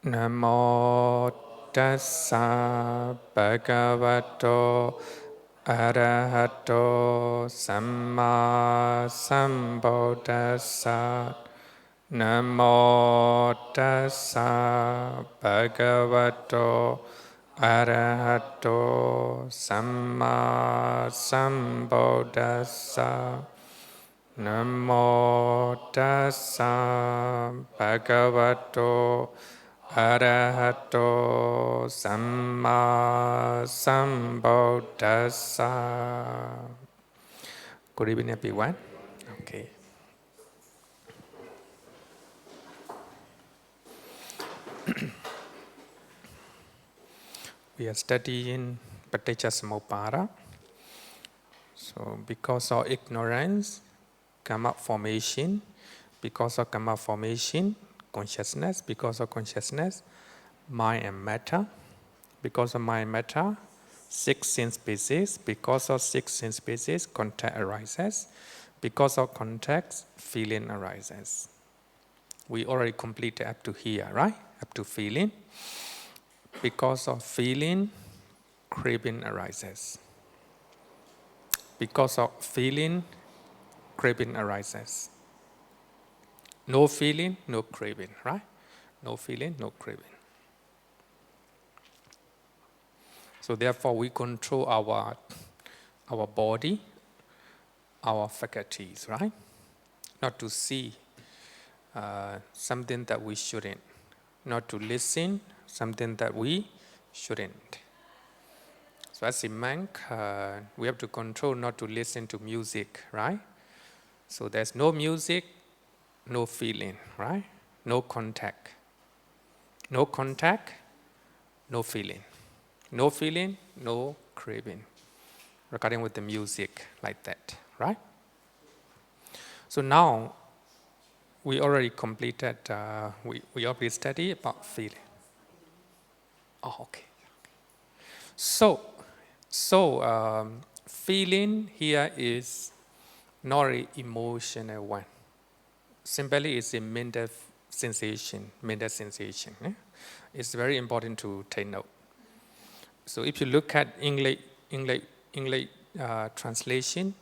Namo tassa bhagavato arahato samma sambuddhassa. Namo tassa bhagavato arahato samma sambuddhassa. Namo tassa bhagavato arahato samma sambuddhassa. Good evening, everyone. Okay. We are studying Paticcasamuppada. So, because of ignorance, karma formation. Because of karma formation, consciousness. Because of consciousness, mind and matter. Because of mind and matter, six sense bases. Because of six sense bases, contact arises. Because of contact, feeling arises. We already completed up to here, right? Up to feeling. Because of feeling, craving arises. Because of feeling, craving arises. No feeling, no craving, right? No feeling, no craving. So therefore, we control our body, our faculties, right? Not to see something that we shouldn't. Not to listen something that we shouldn't. So as a monk, we have to control not to listen to music, right? So there's no music, no feeling, right? No contact. No contact, no feeling. No feeling, no craving. Regarding with the music, like that, right? So now, we already completed, we already studied about feeling. Oh, okay. So feeling here is not an emotional one. Simply, it's a mental sensation. Eh? It's very important to take note. So if you look at English translation,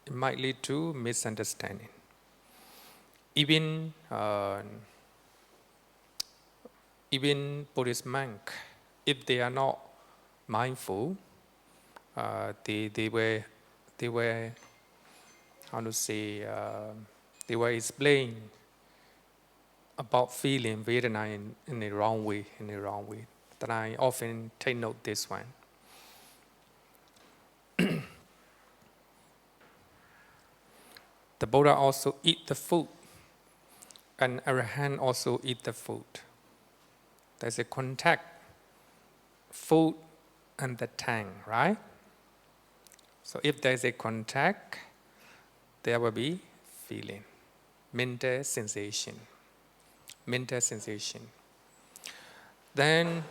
it might lead to misunderstanding. Even Buddhist monk, if they are not mindful, they were how to say they were explain about feeling Vedana in the wrong way. That I often take note this one. The Buddha also eat the food, and Arahant also eat the food. There's a contact, food and the tongue, right? So if there's a contact, there will be feeling, mental sensation. Then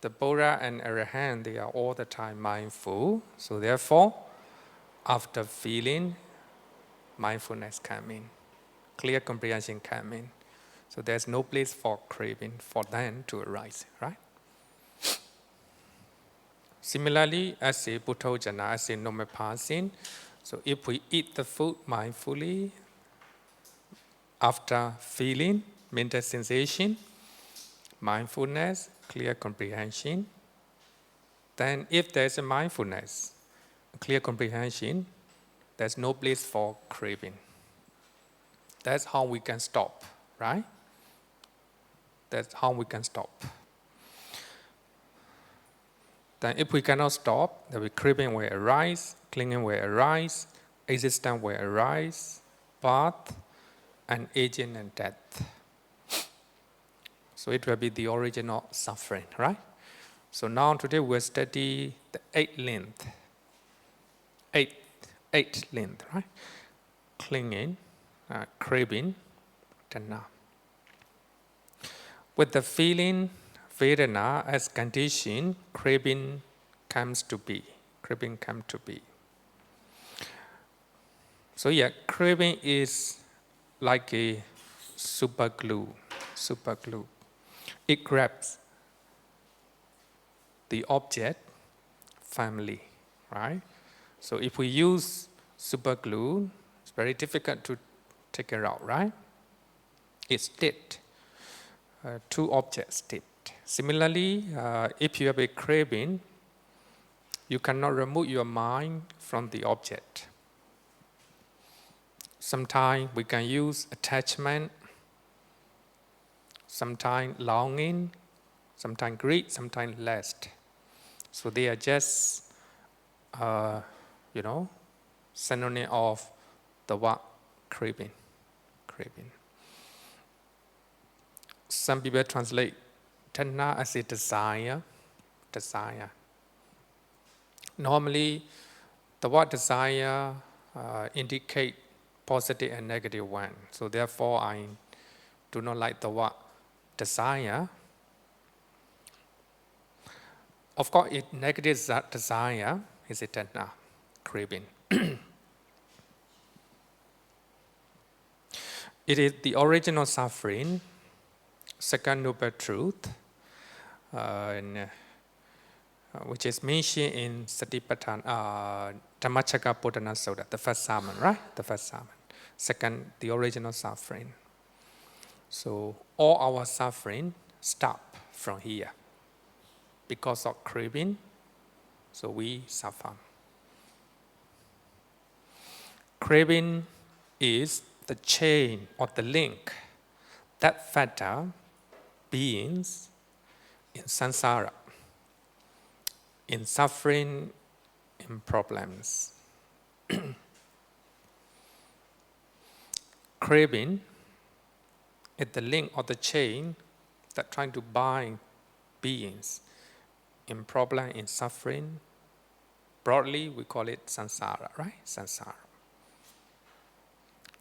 the Buddha and Arahant, they are all the time mindful. So therefore, after feeling, mindfulness comes in, clear comprehension comes in. So there's no place for craving for them to arise, right? Similarly, as a Buddhojana, as a normal person, so if we eat the food mindfully, after feeling, mental sensation, mindfulness, clear comprehension, then if there's a mindfulness, clear comprehension, there's no place for craving. That's how we can stop, right? That's how we can stop. Then if we cannot stop, the craving will arise, clinging will arise, existence will arise, birth, and aging and death. So it will be the original suffering, right? So now today we'll study the eight length, right? Clinging, craving, tanha. With the feeling, Vedana as condition, craving comes to be. So yeah, craving is like a super glue. It grabs the object family, right? So if we use super glue, it's very difficult to take it out, right? It's tipped, two objects tipped. Similarly, if you have a craving, you cannot remove your mind from the object. Sometimes we can use attachment, sometimes longing, sometimes greed, sometimes lust. So they are just, synonym of the word craving. Some people translate tanha as a desire. Normally, the word desire indicate positive and negative one. So therefore, I do not like the word desire. Of course, negative desire is a tanha, craving. It is the original suffering, second noble truth, which is mentioned in Satipatthana, Dhammacakkappavattana Sutta, the first sermon, right? The first sermon. Second, the original suffering. So all our suffering stop from here. Because of craving, so we suffer. Craving is the chain or the link that fetters beings in samsara, in suffering, in problems. Craving is the link or the chain that trying to bind beings in problem, in suffering. Broadly, we call it samsara, right? Samsara.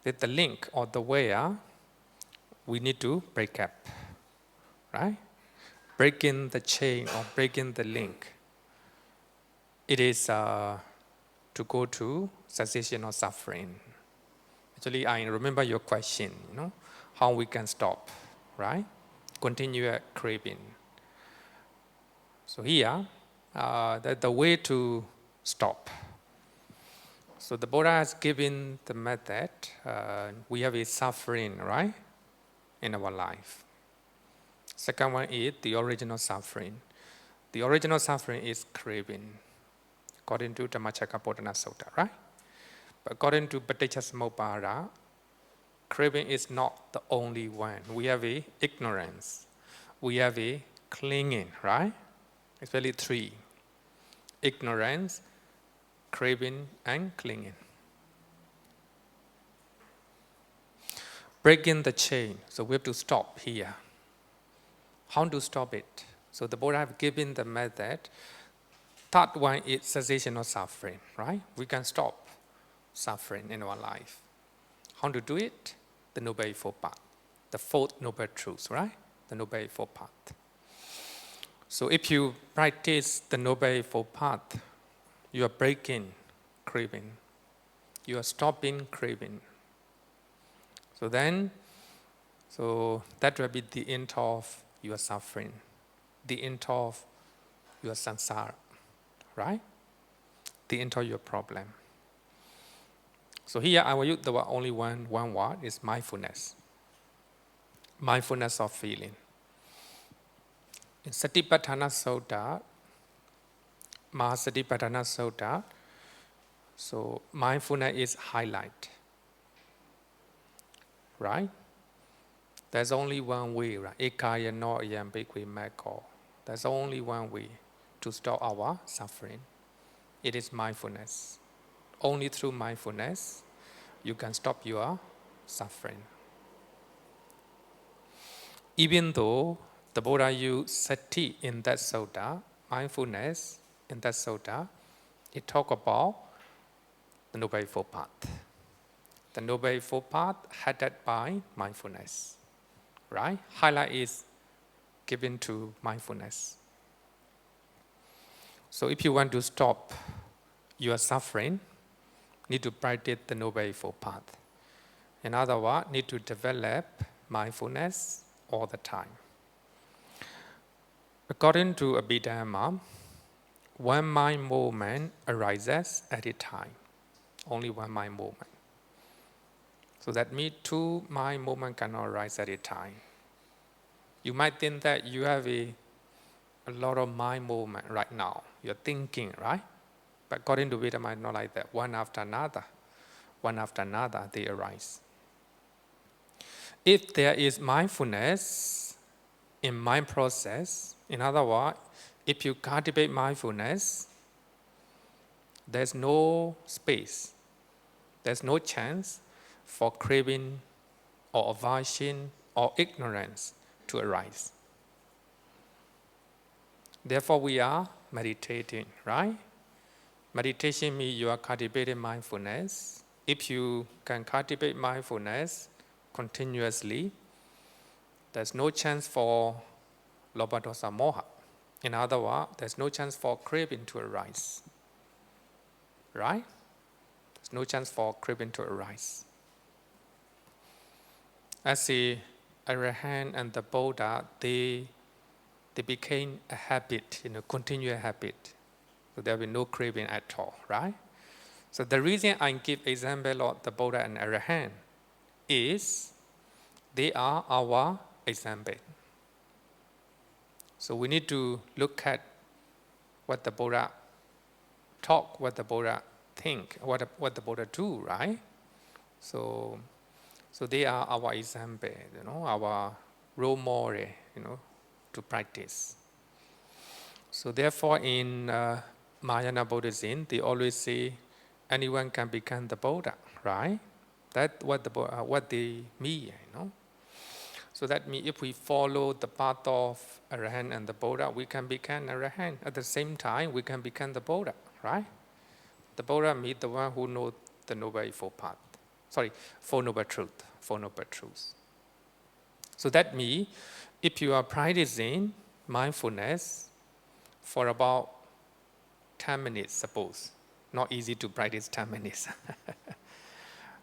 It's the link or the where we need to break up, right? Breaking the chain or breaking the link. It is to go to cessation of suffering. Actually, I remember your question, how we can stop, right? Continue craving. So here, the way to stop. So the Buddha has given the method. We have a suffering, right, in our life. Second one is the original suffering. The original suffering is craving, according to Dhammacakkappavattana Sutta, right? But according to Paticcasamuppada, craving is not the only one. We have a ignorance. We have a clinging, right? Especially three: ignorance, craving, and clinging. Breaking the chain. So we have to stop here. How to stop it? So the Buddha have given the method. Third one is cessation of suffering, right? We can stop suffering in our life. How to do it? The Noble Eightfold Path. The fourth noble truth, right? The Noble Eightfold Path. So if you practice the Noble Eightfold Path, you are breaking craving. You are stopping craving. So that will be the end of your suffering, the end of your samsara, right? The end of your problem. So here I will use the word, only one word is mindfulness. Mindfulness of feeling. In Satipatthana Sutta, Mahasatipatthana Sutta, so mindfulness is highlight, right? There's only one way, right? Ekaya no ayam bhikkhave maggo. There's only one way to stop our suffering. It is mindfulness. Only through mindfulness you can stop your suffering. Even though the Buddha used sati in that sutta, mindfulness in that sutta, it talk about the Noble Eightfold Path. The Noble Eightfold Path headed by mindfulness, right? Highlight is given to mindfulness. So if you want to stop your suffering, need to practice the Noble Eightfold Path. In other words, need to develop mindfulness all the time. According to Abhidhamma, one mind movement arises at a time. Only one mind movement. So that means two mind movements cannot arise at a time. You might think that you have a lot of mind movement right now. You're thinking, right? But according to Abhidhamma, it's not like that. One after another, they arise. If there is mindfulness in mind process, in other words, if you cultivate mindfulness, there's no space, there's no chance for craving or aversion or ignorance to arise. Therefore, we are meditating, right? Meditation means you are cultivating mindfulness. If you can cultivate mindfulness continuously, there's no chance for lobha, dosa, moha. In other words, there's no chance for craving to arise. Right? There's no chance for craving to arise. As the Arahant and the Buddha, they became a habit, continual habit. So there will be no craving at all, right? So the reason I give example of the Buddha and Arahant is they are our example. So we need to look at what the Buddha talk, what the Buddha think, what the Buddha do, right? So they are our example, our role model, to practice. So therefore, in Mahayana Buddhism, they always say anyone can become the Buddha, right? That's what they mean, So that means if we follow the path of Arahant and the Buddha, we can become Arahant. At the same time, we can become the Buddha, right? The Buddha means the one who knows the Noble Eightfold Path. Four Noble Truths. So that means if you are practicing mindfulness for about 10 minutes, suppose, not easy to practice 10 minutes.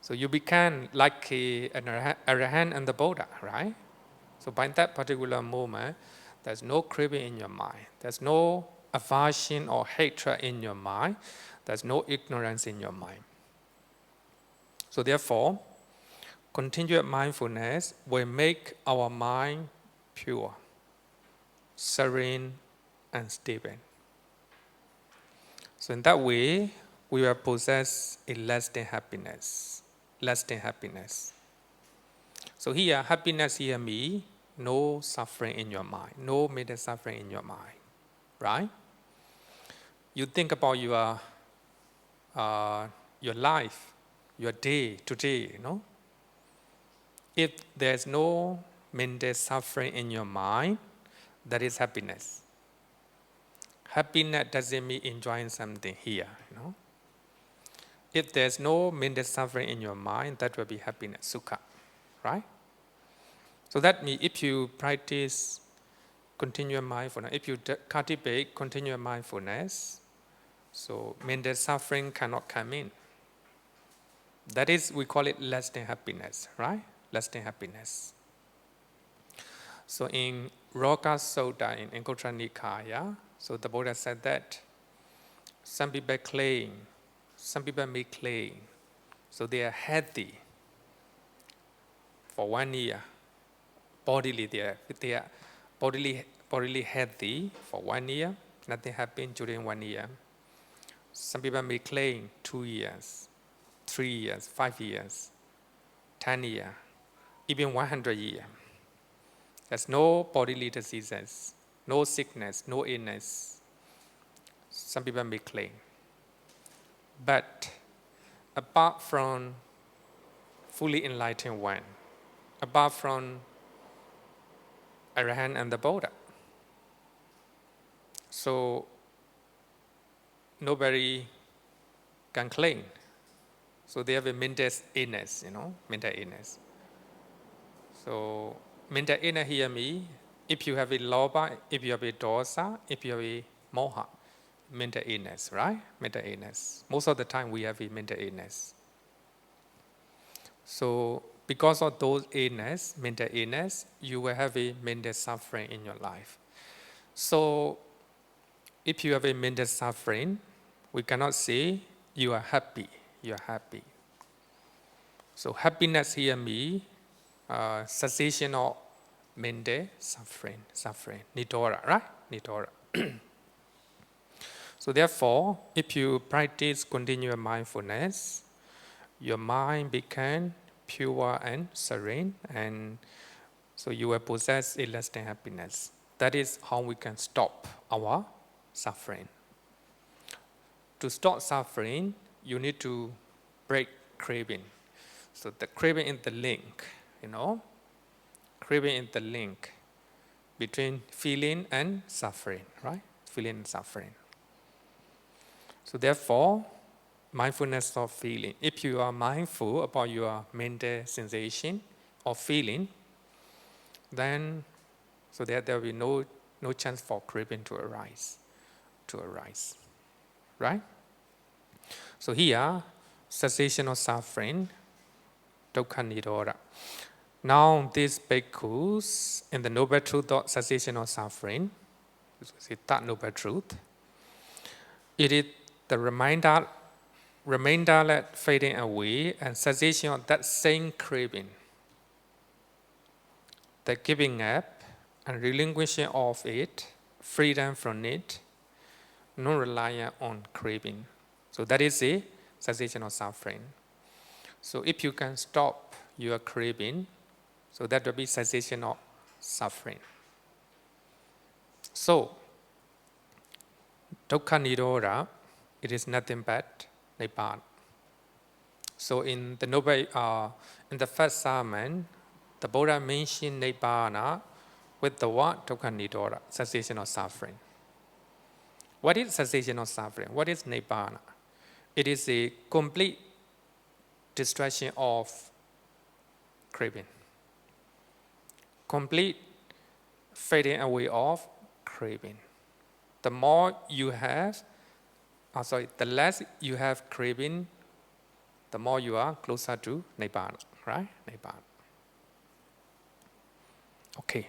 So you become like an Arahant and the Buddha, right? So by that particular moment, there's no craving in your mind. There's no aversion or hatred in your mind. There's no ignorance in your mind. So therefore, continued mindfulness will make our mind pure, serene, and stable. So in that way, we will possess a lasting happiness. So here, happiness here means no suffering in your mind, no mental suffering in your mind, right? You think about your life, your day today, If there's no mental suffering in your mind, that is happiness. Happiness doesn't mean enjoying something here, If there's no mental suffering in your mind, that will be happiness, sukha, right? So that means if you practice continuous mindfulness, if you cultivate continuous mindfulness, so mental suffering cannot come in. That is, we call it lasting happiness, right? Lasting happiness. So in Roga Sutta, in Anguttara Nikaya, so the Buddha said that some people may claim, so they are healthy for 1 year. Bodily, they are bodily healthy for 1 year. Nothing happened during 1 year. Some people may claim 2 years, 3 years, 5 years, 10 years, even 100 years. There's no bodily diseases, no sickness, no illness. Some people may claim. But apart from fully enlightened one, apart from Arahant and the Buddha, so nobody can claim. So they have a mental illness, mental illness. So mental illness here means if you have a lobha, if you have a dosa, if you have a moha, mental illness, right? Mental illness. Most of the time we have a mental illness. So because of those illness, mental illness, you will have a mental suffering in your life. So if you have a mental suffering, we cannot say you are happy, you are happy. So happiness here means cessation of mental suffering, nirodha, right? Nirodha. So therefore, if you practice continuous mindfulness, your mind became pure and serene, and so you will possess a lasting happiness. That is how we can stop our suffering. To stop suffering, you need to break craving. So the craving is the link, craving is the link between feeling and suffering, right? Feeling and suffering. So therefore, mindfulness of feeling. If you are mindful about your mental sensation or feeling, then so that there will be no chance for craving to arise, right? So here, cessation of suffering, dukkha nirodha. Now these bhikkhus in the Noble Truth of cessation of suffering, that Noble Truth, it is the remainder that fading away and cessation of that same craving, the giving up and relinquishing of it, freedom from it, no reliance on craving. So that is a cessation of suffering. So if you can stop your craving, so that will be cessation of suffering. So, dukkha nirodha, it is nothing but Nibbana. So in the first sermon, the Buddha mentioned Nibbana with the word dukkha nirodha, cessation of suffering. What is cessation of suffering? What is Nibbana? It is a complete destruction of craving. Complete fading away of craving. The more you have, the less you have craving, the more you are closer to Nibbana, right? Nibbana. Okay.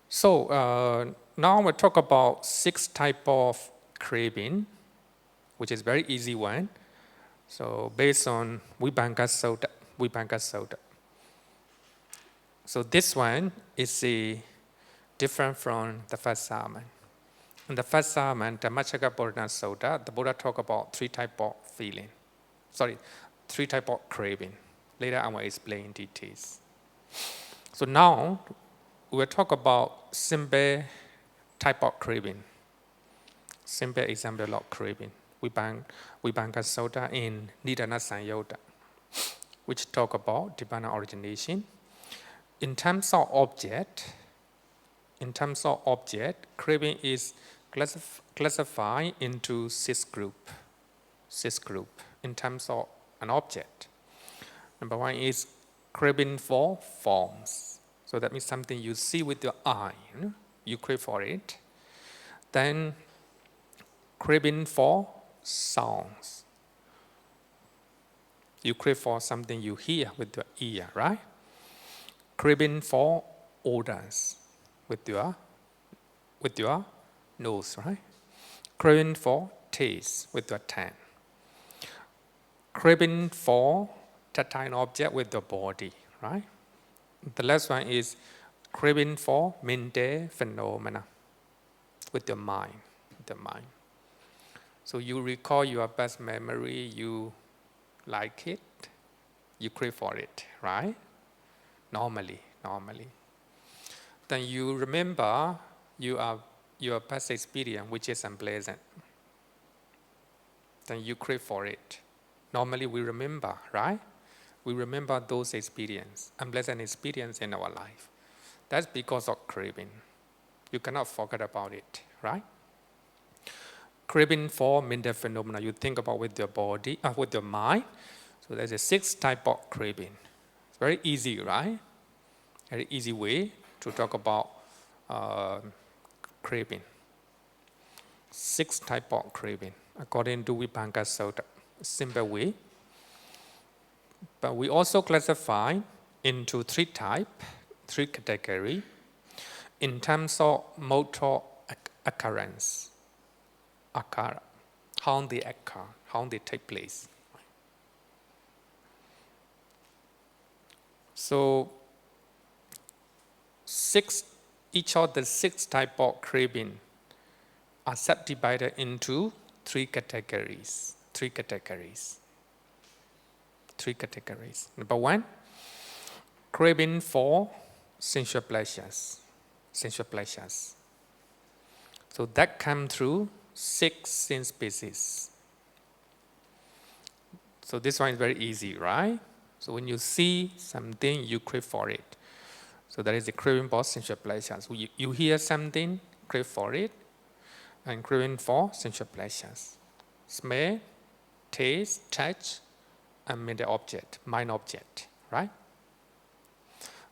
So now we'll talk about 6 types of craving, which is very easy one. So based on Vibhanga Sutta. So this one is different from the first sermon. In the first sermon, the Dhammacakkappavattana Sutta, the Buddha talked about 3 types of feeling. 3 types of craving. Later I will explain in details. So now we will talk about simple type of craving. Simple example of craving. Vibhanga Sutta in Nidana Sanyutta, which talk about Nibbana origination. In terms of object, craving is classified into 6 groups. 6 groups in terms of an object. Number 1 is craving for forms. So that means something you see with your eye, you crave for it. Then craving for sounds. You crave for something you hear with your ear, right? Craving for odors with your nose, right? Craving for taste with your tongue. Craving for tactile object with your body, right? The last one is craving for mental phenomena with your mind. So you recall your past memory, you like it, you crave for it, right? Normally. Then you remember your past experience, which is unpleasant. Then you crave for it. Normally we remember, right? We remember those experiences, unpleasant experience in our life. That's because of craving. You cannot forget about it, right? Craving for mental phenomena, you think about with your body, with your mind. So there's a 6 type of craving. It's very easy, right? Very easy way to talk about craving. 6 type of craving, according to Vibhanga Sutta. Simple way. But we also classify into 3 types, 3 categories. In terms of motor occurrence, akara, how they occur, how they take place. So each of the 6 type of craving are subdivided into 3 categories. 3 categories. 3 categories. Number 1, craving for sensual pleasures. Sensual pleasures. So that comes through 6 sin species. So this one is very easy, right? So when you see something, you crave for it. So that is the craving for sensual pleasures. You hear something, crave for it, and craving for sensual pleasures. Smell, taste, touch, and mental object, mind object, right?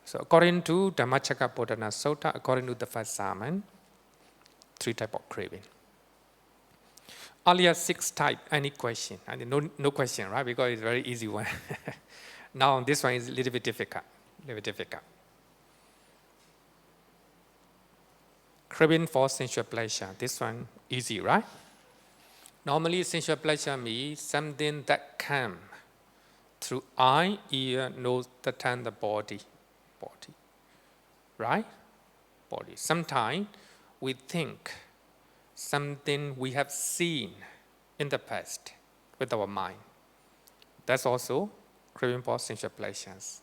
So according to Dhammacakkappavattana Sutta, according to the first sermon, 3 type of craving. Earlier 6 type, any question? I mean, no question, right? Because it's a very easy one. Now this one is a little bit difficult. Craving for sensual pleasure. This one easy, right? Normally sensual pleasure means something that comes through eye, ear, nose, the tongue, the body. Right? Body. Sometimes we think something we have seen in the past with our mind. That's also craving for sensual pleasures.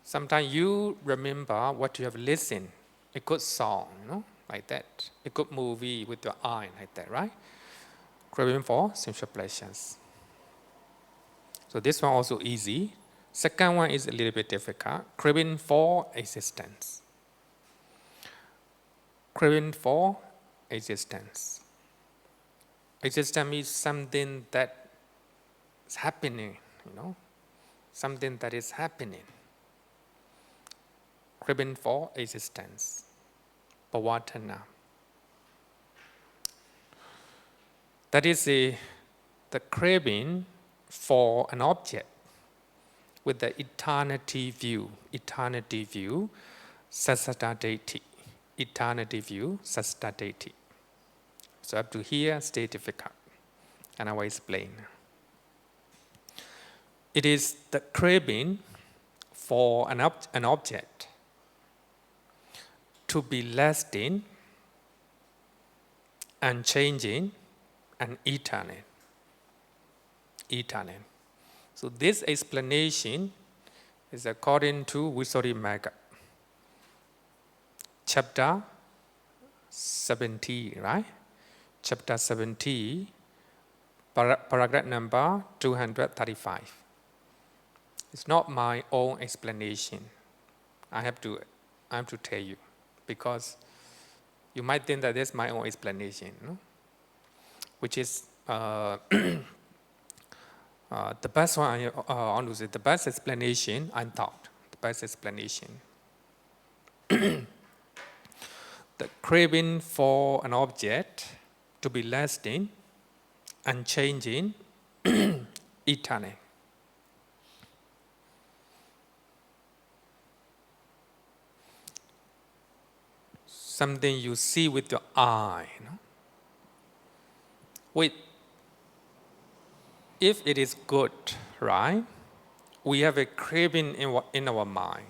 Sometimes you remember what you have listened, a good song, like that, a good movie with your eye, like that, right? Craving for sensual pleasures. So this one also easy. Second one is a little bit difficult. Craving for existence. Craving for existence. Existence means something that is happening, something that is happening. Craving for existence. Pavatana. That is the craving for an object with the eternity view, sassata deity. Eternity view, sassata deity. So up to here, stay difficult, and I will explain. It is the craving for an object to be lasting, unchanging, and eternal. So this explanation is according to Visuddhimagga, chapter 70, right? Chapter 70, paragraph number 235. It's not my own explanation. I have to tell you, because you might think that that's my own explanation, which is the best one. I want to say the best explanation I thought. The best explanation. The craving for an object to be lasting, unchanging, eternal. Something you see with your eye. If it is good, right? We have a craving in our mind.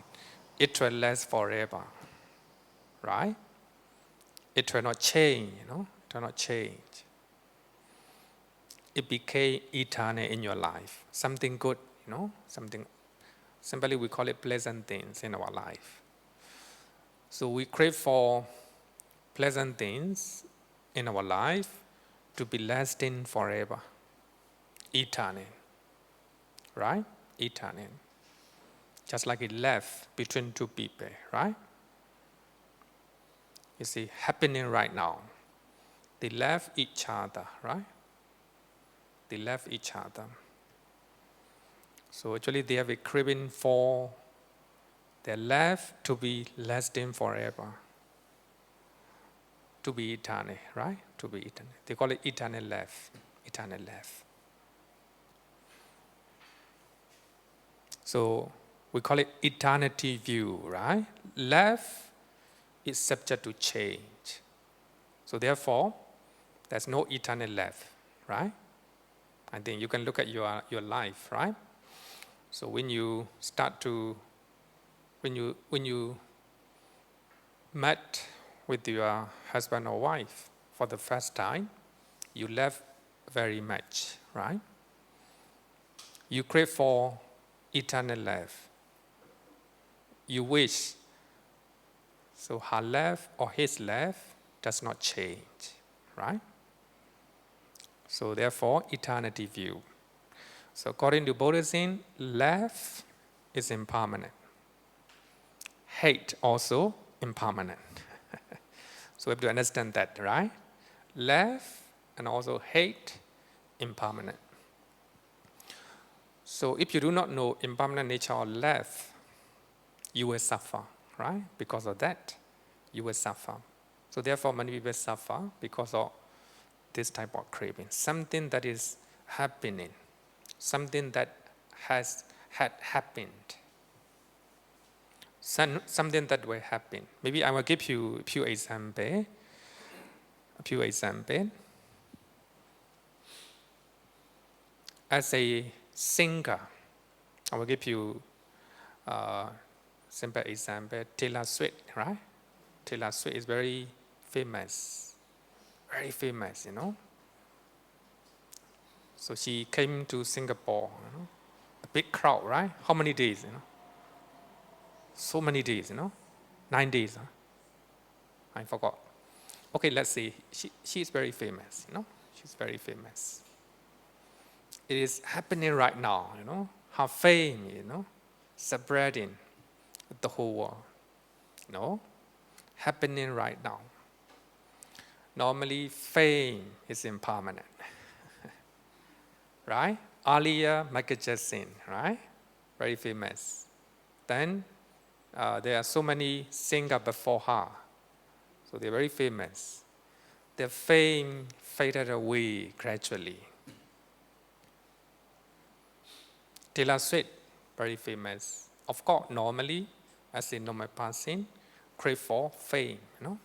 It will last forever, right? It will not change, It will not change. It became eternal in your life. Something good, something, simply we call it pleasant things in our life. So we crave for pleasant things in our life to be lasting forever. Eternal. Right? Eternal. Just like it left between 2 people, right? You see, happening right now. They left each other, right? They left each other. So actually they have a craving for their life to be lasting forever. To be eternal, right? To be eternal. They call it eternal life. Eternal life. So we call it eternity view, right? Life is subject to change. So therefore, there's no eternal life, right? I think you can look at your life, right? So when you met with your husband or wife for the first time, you love very much, right? You crave for eternal life. You wish. So her love or his love does not change, right? So therefore, eternity view. So according to Buddhism, love is impermanent. Hate also impermanent. So we have to understand that, right? Love and also hate, impermanent. So if you do not know impermanent nature of love, you will suffer, right? Because of that, you will suffer. So therefore, many people suffer because of this type of craving. Something that is happening, something that had happened, something that will happen. Maybe I will give you a few examples. As a singer, I will give you a simple example. Taylor Swift, right? Taylor Swift is very famous, you know. So she came to Singapore, you know, a big crowd, right? How many days, you know? So many days, you know? 9 days, huh? I forgot. Okay, let's see. She is very famous, you know? She's very famous. It is happening right now, you know? Her fame, you know, spreading the whole world, you know? Happening right now. Normally, fame is impermanent, right? Earlier, Michael Jackson, right? Very famous. Then there are so many singers before her, so they're very famous. Their fame faded away gradually. Taylor Swift, very famous. Of course, normally, as a normal person, crave for fame, you know.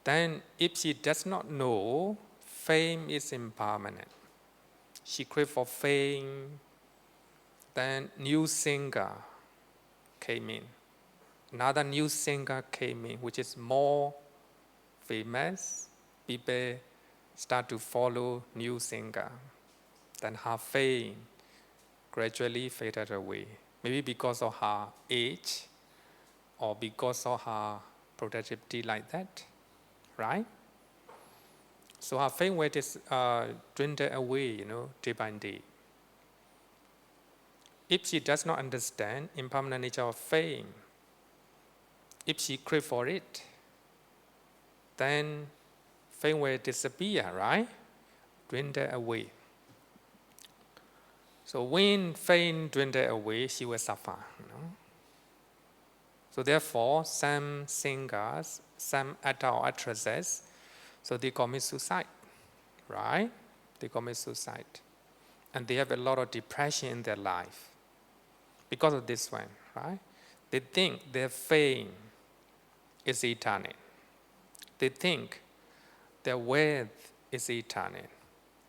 Then, if she does not know fame is impermanent, she crave for fame. Then, new singer came in. Another new singer came in, which is more famous. People start to follow new singer. Then her fame gradually faded away. Maybe because of her age or because of her productivity like that, right? So her fame weight is dwindled away, you know, day by day. If she does not understand impermanent nature of fame, if she crave for it, then fame will disappear, right? Dwindle away. So when fame dwindle away, she will suffer, you know. So therefore, some singers, some actors or actresses, so they commit suicide, right? They commit suicide. And they have a lot of depression in their life because of this one, right? They think their fame is eternal. They think their wealth is eternal.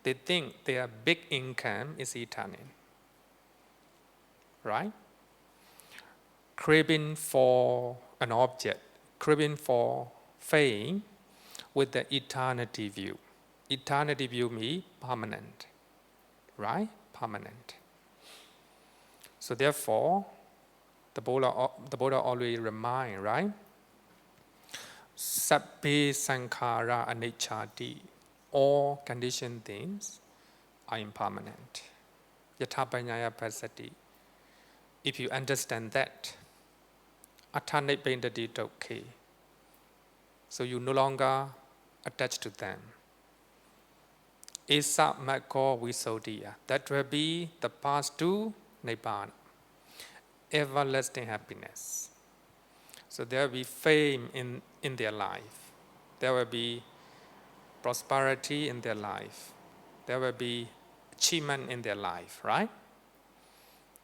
They think their big income is eternal, right? Craving for an object, craving for fame with the eternity view. Eternity view means permanent, right? Permanent. So therefore, the Buddha always remind, right? Sabbe sankhara anicchati. All conditioned things are impermanent. Yatha paññāya pasati. If you understand that, atthanibbendati dukkhe. So you no longer attach to them. Esa makko visuddhiya. That will be the path to Nibbana, everlasting happiness. So there will be fame in their life. There will be prosperity in their life. There will be achievement in their life, right?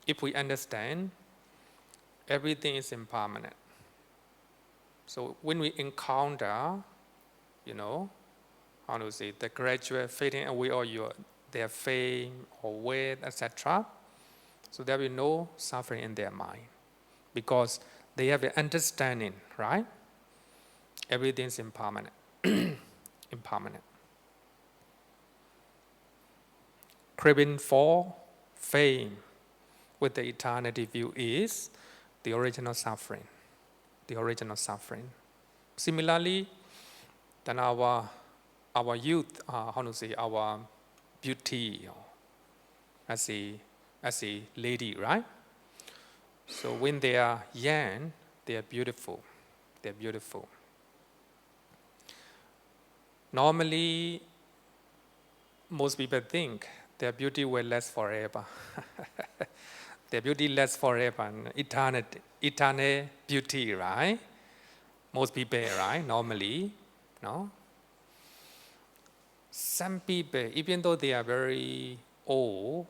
If we understand everything is impermanent, So when we encounter, how to say, the gradual fading away of their fame or weight, etc., so there will be no suffering in their mind because they have an understanding, right? Everything's impermanent. Impermanent. Craving for fame with the eternity view is the original suffering. The original suffering. Similarly, then our youth, our beauty as a lady, right? So when they are young, they are beautiful. They're beautiful. Normally, most people think their beauty will last forever. Their beauty lasts forever, eternal beauty, right? Most people, right? Normally, no? Some people, even though they are very old,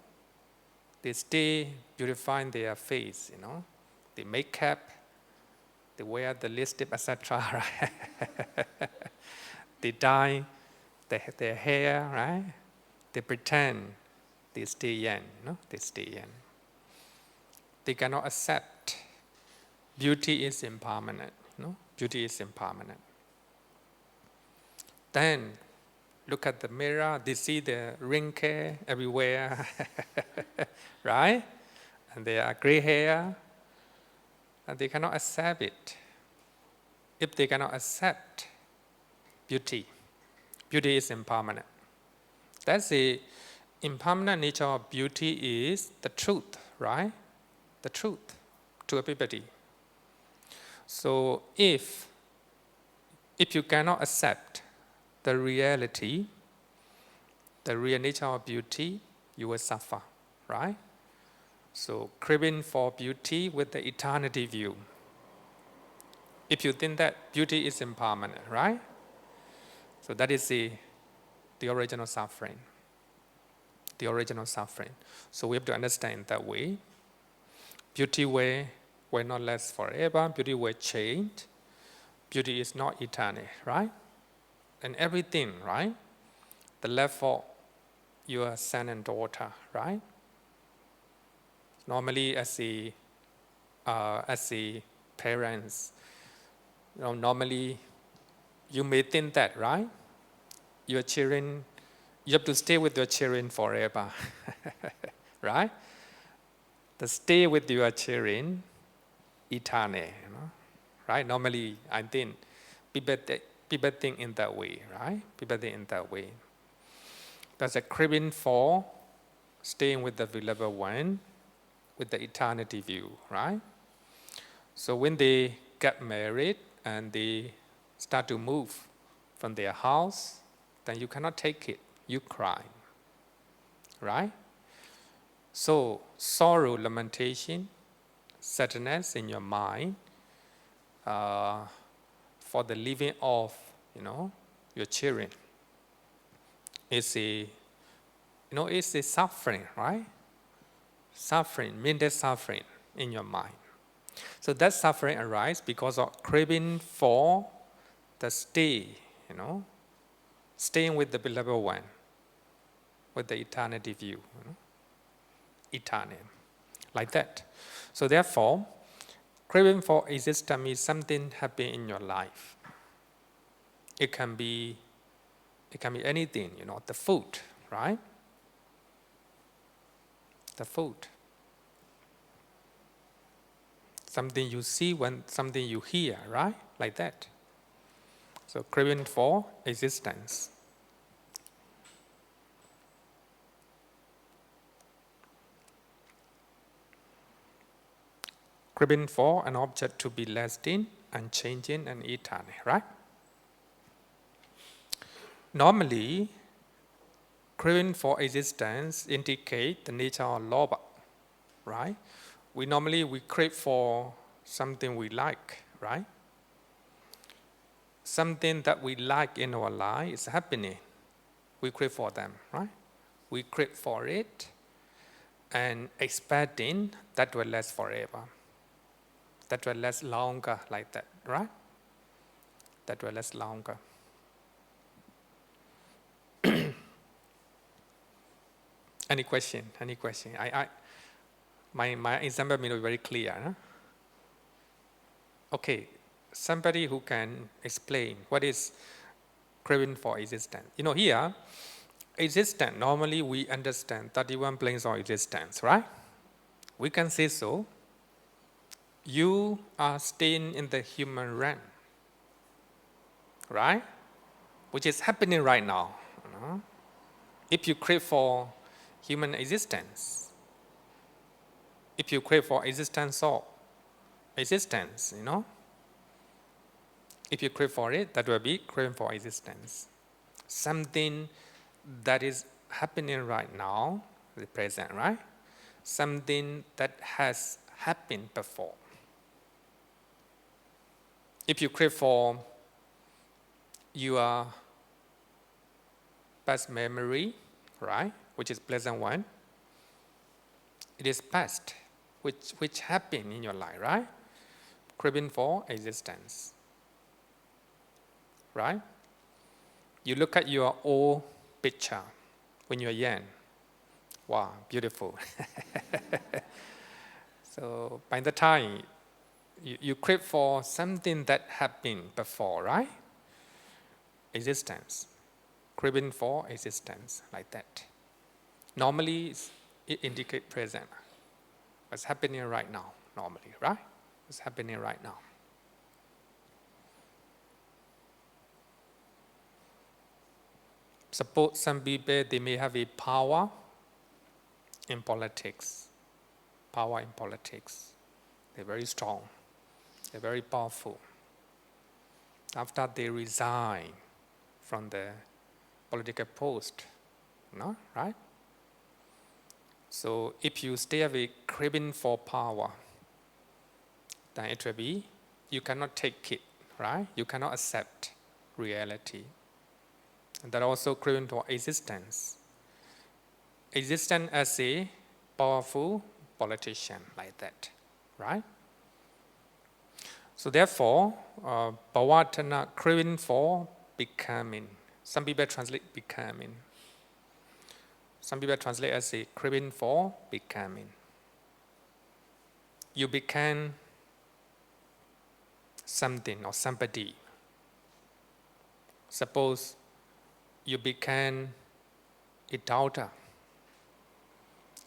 they stay beautifying their face, They make up, they wear the lipstick, etc., right? They dye their hair, right? They pretend they stay young, They stay young. They cannot accept beauty is impermanent, Beauty is impermanent. Then look at the mirror, they see the wrinkle everywhere, right? And they are gray hair, and they cannot accept it. If they cannot accept beauty is impermanent. That's the impermanent nature of beauty is the truth, right? The truth to everybody. So if you cannot accept the reality, the real nature of beauty, you will suffer, right? So craving for beauty with the eternity view. If you think that beauty is impermanent, right? So that is the original suffering. The original suffering. So we have to understand that way. Beauty will not last forever. Beauty will change. Beauty is not eternal, right? And everything, right? The love for your son and daughter, right? Normally, as a parents, normally you may think that, right? Your children, you have to stay with your children forever, right? To stay with your children, eternal, right? Normally, I think people think in that way, right? People think in that way. There's a craving for staying with the beloved one, with the eternity view, right? So when they get married and they start to move from their house, then you cannot take it. You cry, right? So sorrow, lamentation, sadness in your mind for the leaving of, your children. It's a suffering, right? Suffering, mental suffering in your mind. So that suffering arises because of craving for the staying with the beloved one, with the eternity view, eternal, like that. So therefore, craving for existence is something happening in your life. It can be anything, the food, right? The food. Something you see, something you hear, right? Like that. So craving for existence. Craving for an object to be lasting, unchanging, and eternal, right? Normally, craving for existence indicates the nature of lobha, right? We crave for something we like, right? Something that we like in our life is happening. We crave for them, right? We crave for it and expecting that will last forever. That will last longer like that, right? that will last longer. Any question? Any question? My example may not be very clear. Huh? Okay, somebody who can explain what is craving for existence. Here, existence, normally we understand 31 planes of existence, right? We can say so. You are staying in the human realm, right? Which is happening right now. If you crave for human existence, if you crave for existence or existence, if you crave for it, that will be craving for existence. Something that is happening right now, the present, right? Something that has happened before. If you crave for your past memory, right, which is pleasant one, it is past, which happened in your life, right? Craving for existence, right? You look at your old picture when you're young. Wow, beautiful. So by the time you crave for something that happened before, right? Existence. Craving for existence, like that. Normally, it indicates present. What's happening right now, normally, right? What's happening right now. Suppose some people, they may have a power in politics. Power in politics. They're very strong. They're very powerful. After they resign from the political post, right? So if you stay away craving for power, then it will be, you cannot take it, right? You cannot accept reality. And that also craving for existence. Existence as a powerful politician, like that, right? So therefore, Bhavatana, craving for becoming. Some people translate becoming. Some people translate as a craving for becoming. You become something or somebody. Suppose you become a daughter.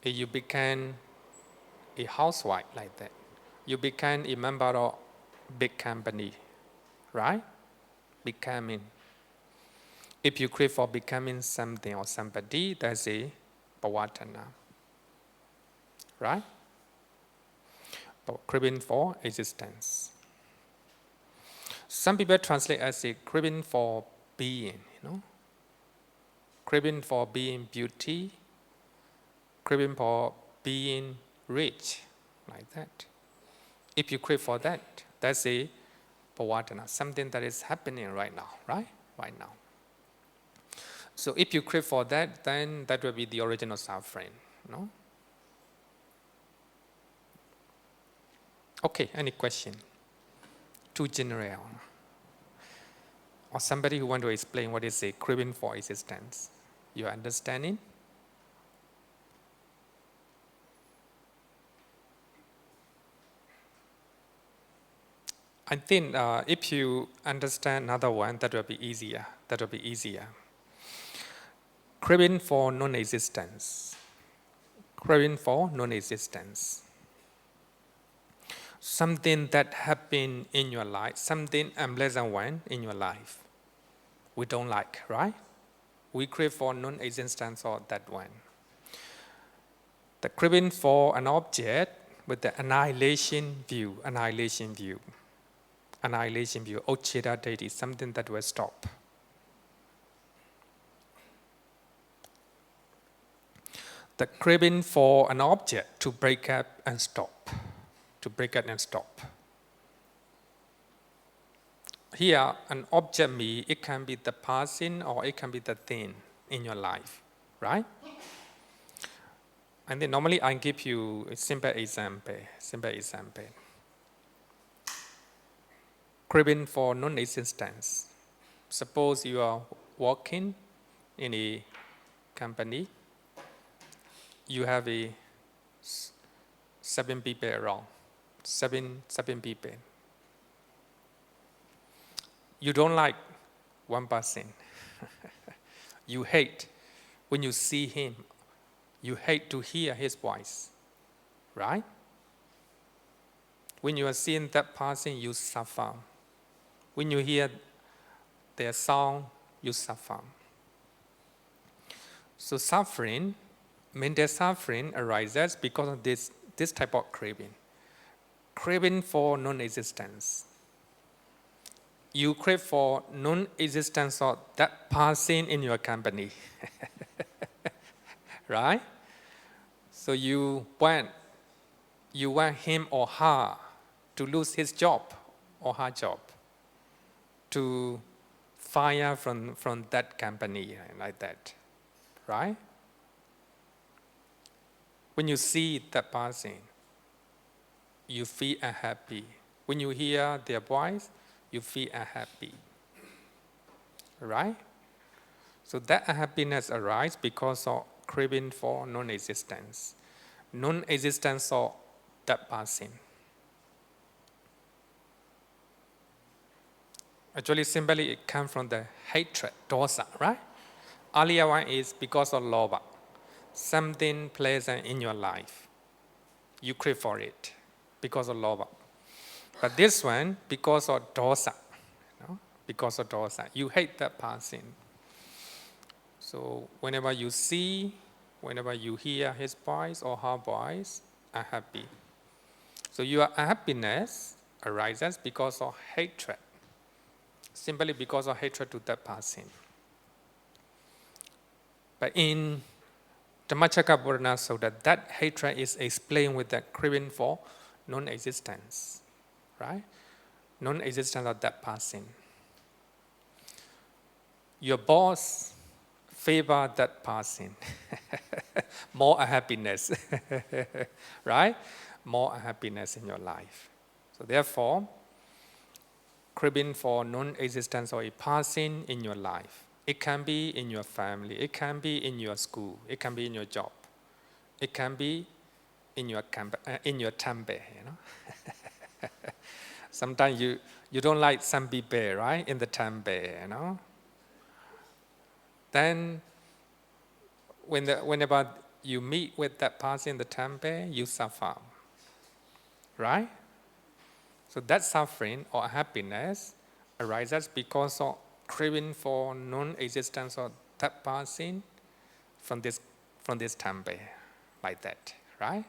You become a housewife, like that. You become a member of big company, right? Becoming. If you crave for becoming something or somebody, that's a Bhavatana, right? Craving for existence. Some people translate as a craving for being, craving for being beauty, craving for being rich, like that. If you crave for that, that's a Bhavatana, something that is happening right now, right? Right now. So if you crave for that, then that will be the original suffering, Okay, any question? Too general. Or somebody who want to explain what is a craving for existence. You understanding? I think if you understand another one, that will be easier. That will be easier. Craving for non-existence. Craving for non-existence. Something that happened in your life, something unpleasant one in your life, we don't like, right? We crave for non-existence of that one. The craving for an object with the annihilation view, ucceda deity, something that will stop. The craving for an object to break up and stop. To break up and stop. Here, an object it can be the person or it can be the thing in your life, right? And then normally I give you a simple example. craving for non-existence. Suppose you are working in a company, you have seven people around, seven people. You don't like one person. You hate when you see him. You hate to hear his voice, right? When you are seeing that person, you suffer. When you hear their song, you suffer. So suffering, mental suffering arises because of this type of craving. Craving for non-existence. You crave for non-existence of that person in your company. Right? So you want him or her to lose his job or her job, to fire from that company, like that, right? When you see that person, you feel unhappy. When you hear their voice, you feel unhappy, right? So that unhappiness arises because of craving for non-existence of that person. Actually, simply it comes from the hatred, dosa, right? Earlier one is because of lobha. Something pleasant in your life. You crave for it because of lobha. But this one, because of dosa, because of dosa, you hate that person. So whenever you see, whenever you hear his voice or her voice, unhappy. So your unhappiness arises because of hatred, simply because of hatred to that person. But in Dhammacakkappavattana Sutta, that hatred is explained with that craving for non-existence, right? Non-existence of that person. Your boss favor that person, more unhappiness, right? More unhappiness in your life. So therefore, craving for non-existence of a person in your life. It can be in your family, it can be in your school, it can be in your job, it can be in your temple, Sometimes you don't like some people, right, in the temple, Then whenever you meet with that person in the temple, you suffer, right? So that suffering or happiness arises because of craving for non-existence of that person from this temple, like that, right?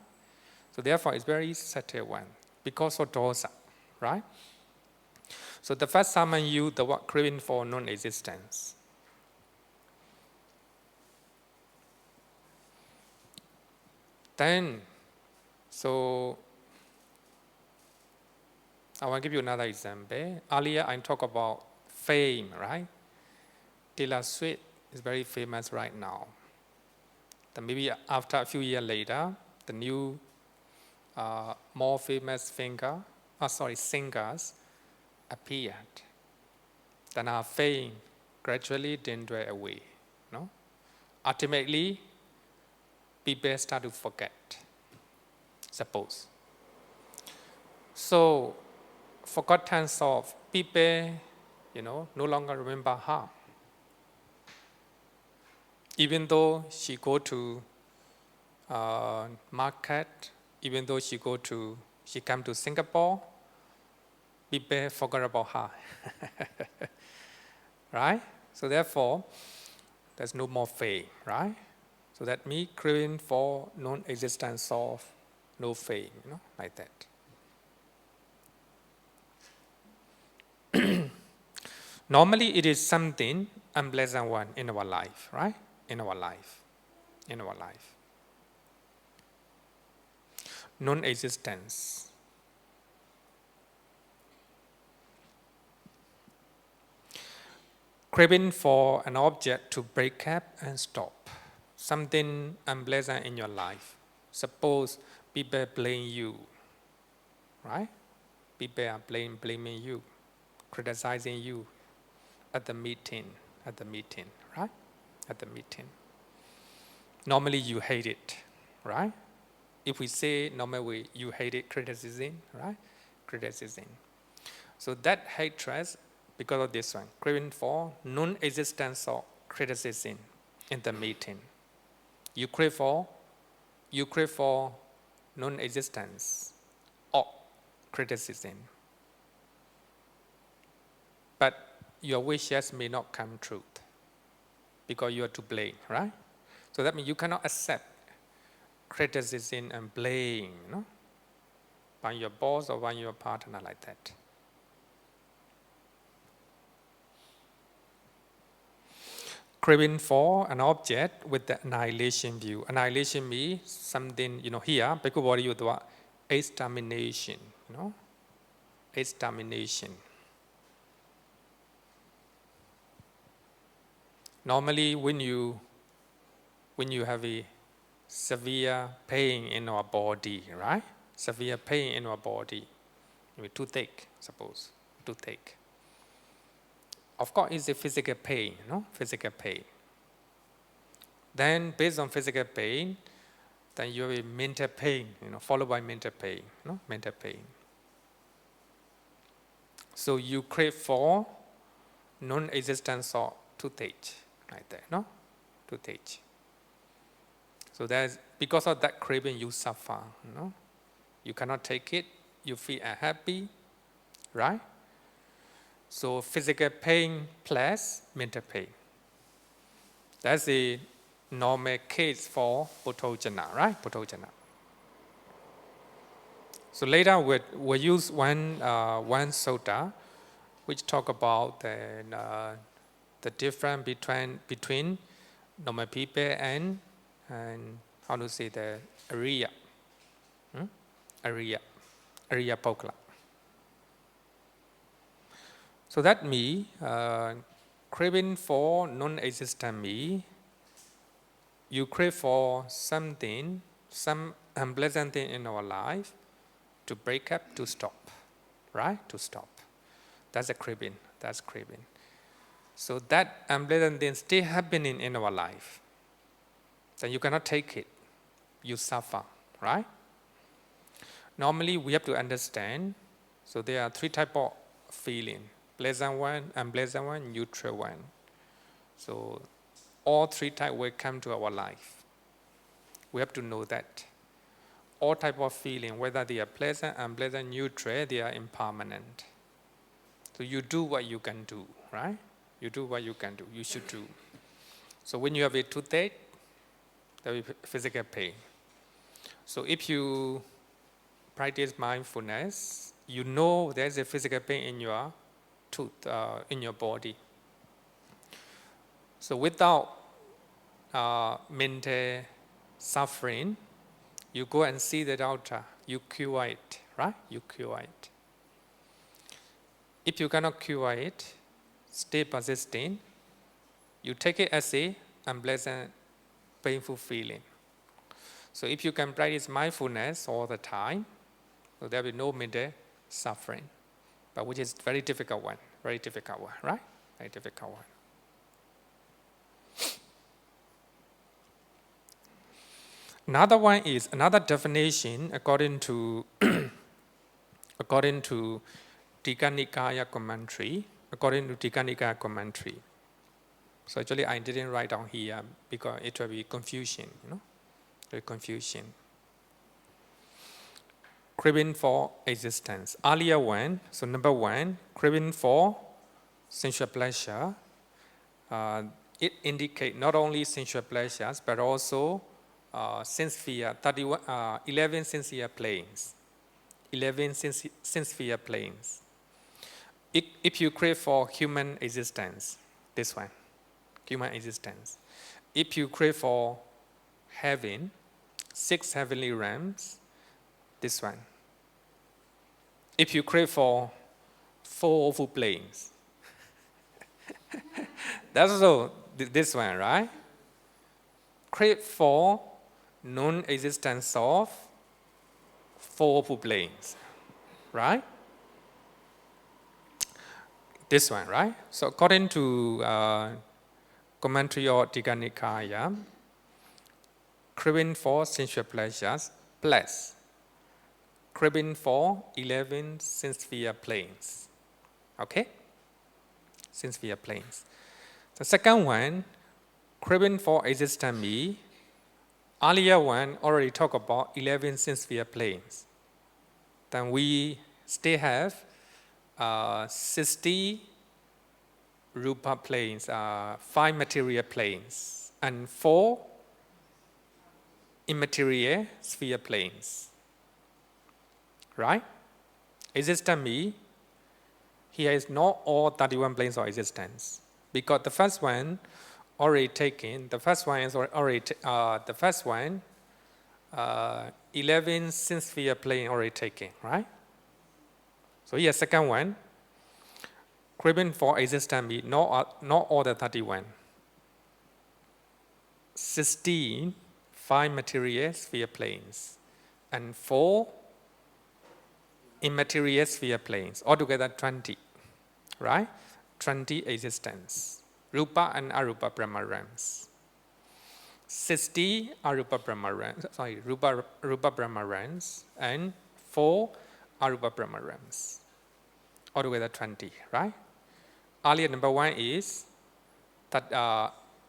So therefore, it's very subtle one because of dosa, right? So the first summon you the word craving for non-existence. Then, so I want to give you another example. Earlier, I talked about fame, right? Taylor Swift is very famous right now. Then maybe after a few years later, the new, more famous singers appeared. Then our fame gradually dwindled away. No? Ultimately, people start to forget. Suppose. So, forgotten of people, no longer remember her. Even though she go to market, even though she come to Singapore, people forgot about her. Right? So therefore, there's no more fame, right? So that means craving for non-existence of no fame, like that. Normally, it is something unpleasant one in our life, right? In our life. Non-existence. Craving for an object to break up and stop. Something unpleasant in your life. Suppose people blame you, right? People are blaming you. criticizing you at the meeting, right? At the meeting. Normally you hate it, right? If we say normally you hate it, criticism, right? Criticism. So that hatred, because of this one, craving for non-existence of criticism in the meeting. You crave for non-existence of criticism. But your wishes may not come true because you are to blame, right? So that means you cannot accept criticism and blame, by your boss or by your partner like that. Craving for an object with the annihilation view. Annihilation means something, here, Bhikkhu Bodhi used the word extermination, extermination. Normally, when you have a severe pain in our body, right? Severe pain in our body, toothache, suppose, toothache. Of course, it's a physical pain, physical pain. Then, based on physical pain, then you have a mental pain, followed by mental pain, mental pain. So you crave for non-existence of toothache, like that, toothache. So that's because of that craving you suffer, You cannot take it, you feel unhappy, right? So physical pain plus mental pain. That's the normal case for Puthojjana, right? Puthojjana. So later we'll use one sutta which talk about the difference between normal people and how to say the Ariya. Ariya Pukkala. So that means craving for non-existent me, you crave for something, some unpleasant thing in our life to break up, to stop, right? To stop. That's a craving. That's craving. So that unpleasant thing still happening in our life. Then you cannot take it. You suffer, right? Normally we have to understand. So there are three types of feeling: pleasant one, unpleasant one, neutral one. So all three types will come to our life. We have to know that. All types of feeling, whether they are pleasant, unpleasant, neutral, they are impermanent. So you do what you can do, right? You do what you can do, you should do. So when you have a toothache, there will be physical pain. So if you practice mindfulness, you know there's a physical pain in your tooth, in your body. So without mental suffering, you go and see the doctor, you cure it, right? You cure it. If you cannot cure it, stay persisting, you take it as a unpleasant, painful feeling. So if you can practice mindfulness all the time, so there will be no mental suffering, but which is very difficult one, right? Very difficult one. Another one is another definition according to Digha Nikaya commentary. According to Digha Nikaya commentary. So actually I didn't write down here because it will be confusion, Very confusion. Craving for existence. Earlier one, so number one, craving for sensual pleasure. It indicates not only sensual pleasures but also sense sphere, 11 sense sphere planes. 11 sense sphere planes. If you crave for human existence, this one, human existence. If you crave for heaven, 6 heavenly realms, this one. If you crave for 4 awful planes, that's also this one, right? Crave for non-existence of 4 awful planes, right? This one, right? So according to commentary of Digha Nikaya, craving for sensual pleasures plus craving for 11 sense-sphere planes. Okay? Sense-sphere planes. The second one, craving for existence me. Earlier one already talked about 11 sense-sphere planes. Then we still have 60 rupa planes, 5 material planes, and 4 immaterial sphere planes. Right? Existence me, here is not all 31 planes of existence. Because the first one already taken, the first one is already, 11 sense sphere plane already taken, right? So here, second one, craving for existence be not all the 31. 16, 5 material sphere planes, and 4 immaterial sphere planes, altogether 20, right? 20 existence, Rupa and Arupa Brahma realms. 60 Arupa Brahma realms, Rupa Brahma realms, and 4 Arupa Brahma realms, altogether 20, right? Earlier number 1 is that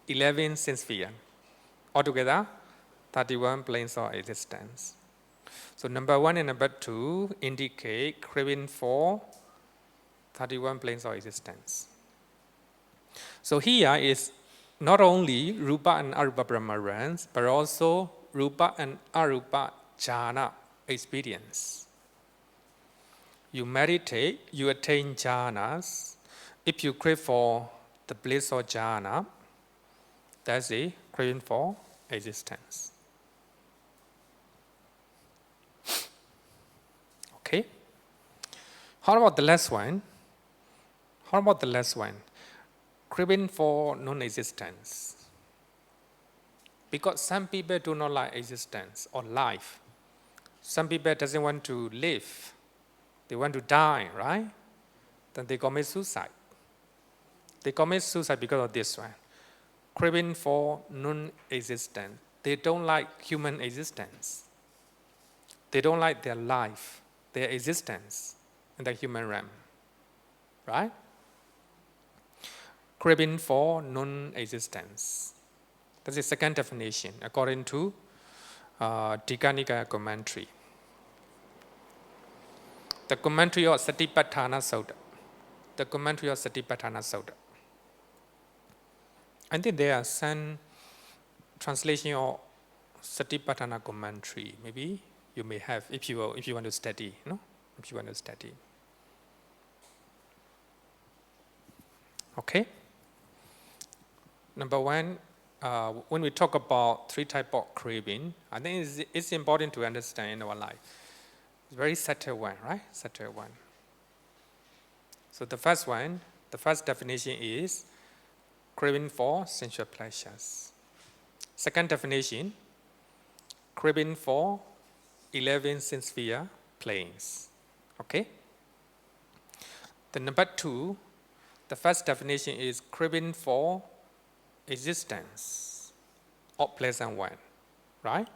11 sense sphere, altogether 31 planes of existence. So number 1 and number 2 indicate craving for 31 planes of existence. So here is not only Rupa and Arupa Brahma realms, but also Rupa and Arupa jhana experience. You meditate, you attain jhanas. If you crave for the bliss of jhana, that's a craving for existence. Okay? How about the last one? Craving for non-existence. Because some people do not like existence or life. Some people doesn't want to live. They want to die, right? Then they commit suicide. They commit suicide because of this one. Craving for non-existence. They don't like human existence. They don't like their life, their existence in the human realm, right? Craving for non-existence. That's the second definition according to Digha Nikaya commentary. The commentary of Satipatthana Sutta. I think there are some translation of Satipatthana commentary. Maybe you may have if you want to study, no? If you want to study. Okay. Number 1, when we talk about 3 types of craving, I think it's important to understand in our life. It's very subtle one, right? Subtle one. So the first definition is craving for sensual pleasures. Second definition, craving for 11 sense sphere planes. Okay? The number 2, the first definition is craving for existence or pleasant one, right?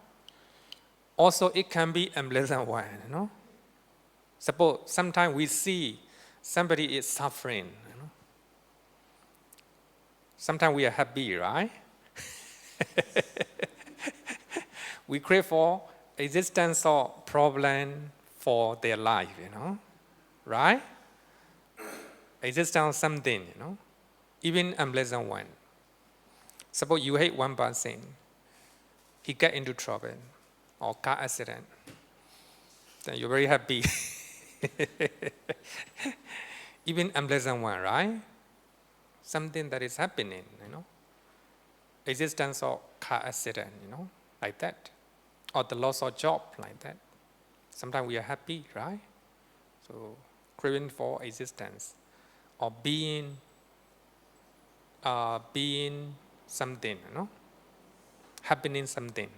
Also, it can be unpleasant one, you know? Suppose sometimes we see somebody is suffering, you know? Sometimes we are happy, right? We crave for existence or problem for their life, you know? Right? Existence of something, you know? Even unpleasant one. Suppose you hate one person, he get into trouble or car accident, then you're very happy. Even unpleasant one, right? Something that is happening, you know? Existence of car accident, you know, like that. Or the loss of job, like that. Sometimes we are happy, right? So craving for existence or being something, you know, happening something.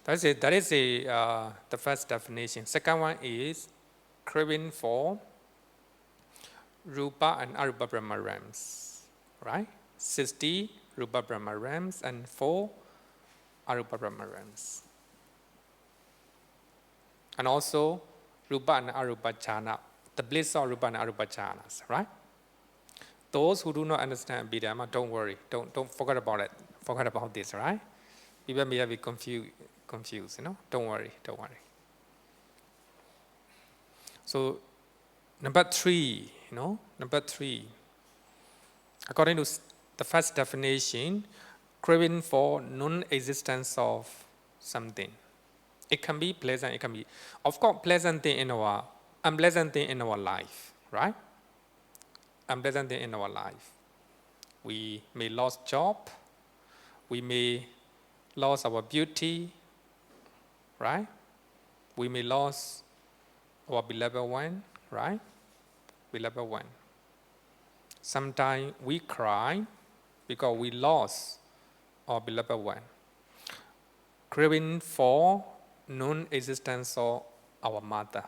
That is the first definition. Second one is craving for Rupa and Arupa Brahma realms, right? 60 Rupa Brahma realms and 4 Arupa Brahma realms. And also Rupa and Arupa Jhana, the bliss of Rupa and Arupa Jhanas, right? Those who do not understand Abhidhamma, don't worry, don't forget about it. Forget about this, right? People may be confused, Don't worry. So number 3, according to the first definition, craving for non-existence of something. It can be pleasant, it can be, of course, unpleasant thing in our life, right? Unpleasant thing in our life. We may lose job, we may lose our beauty, right? We may lose our beloved one, right? Beloved one. Sometimes we cry because we lost our beloved one. Craving for non-existence of our mother.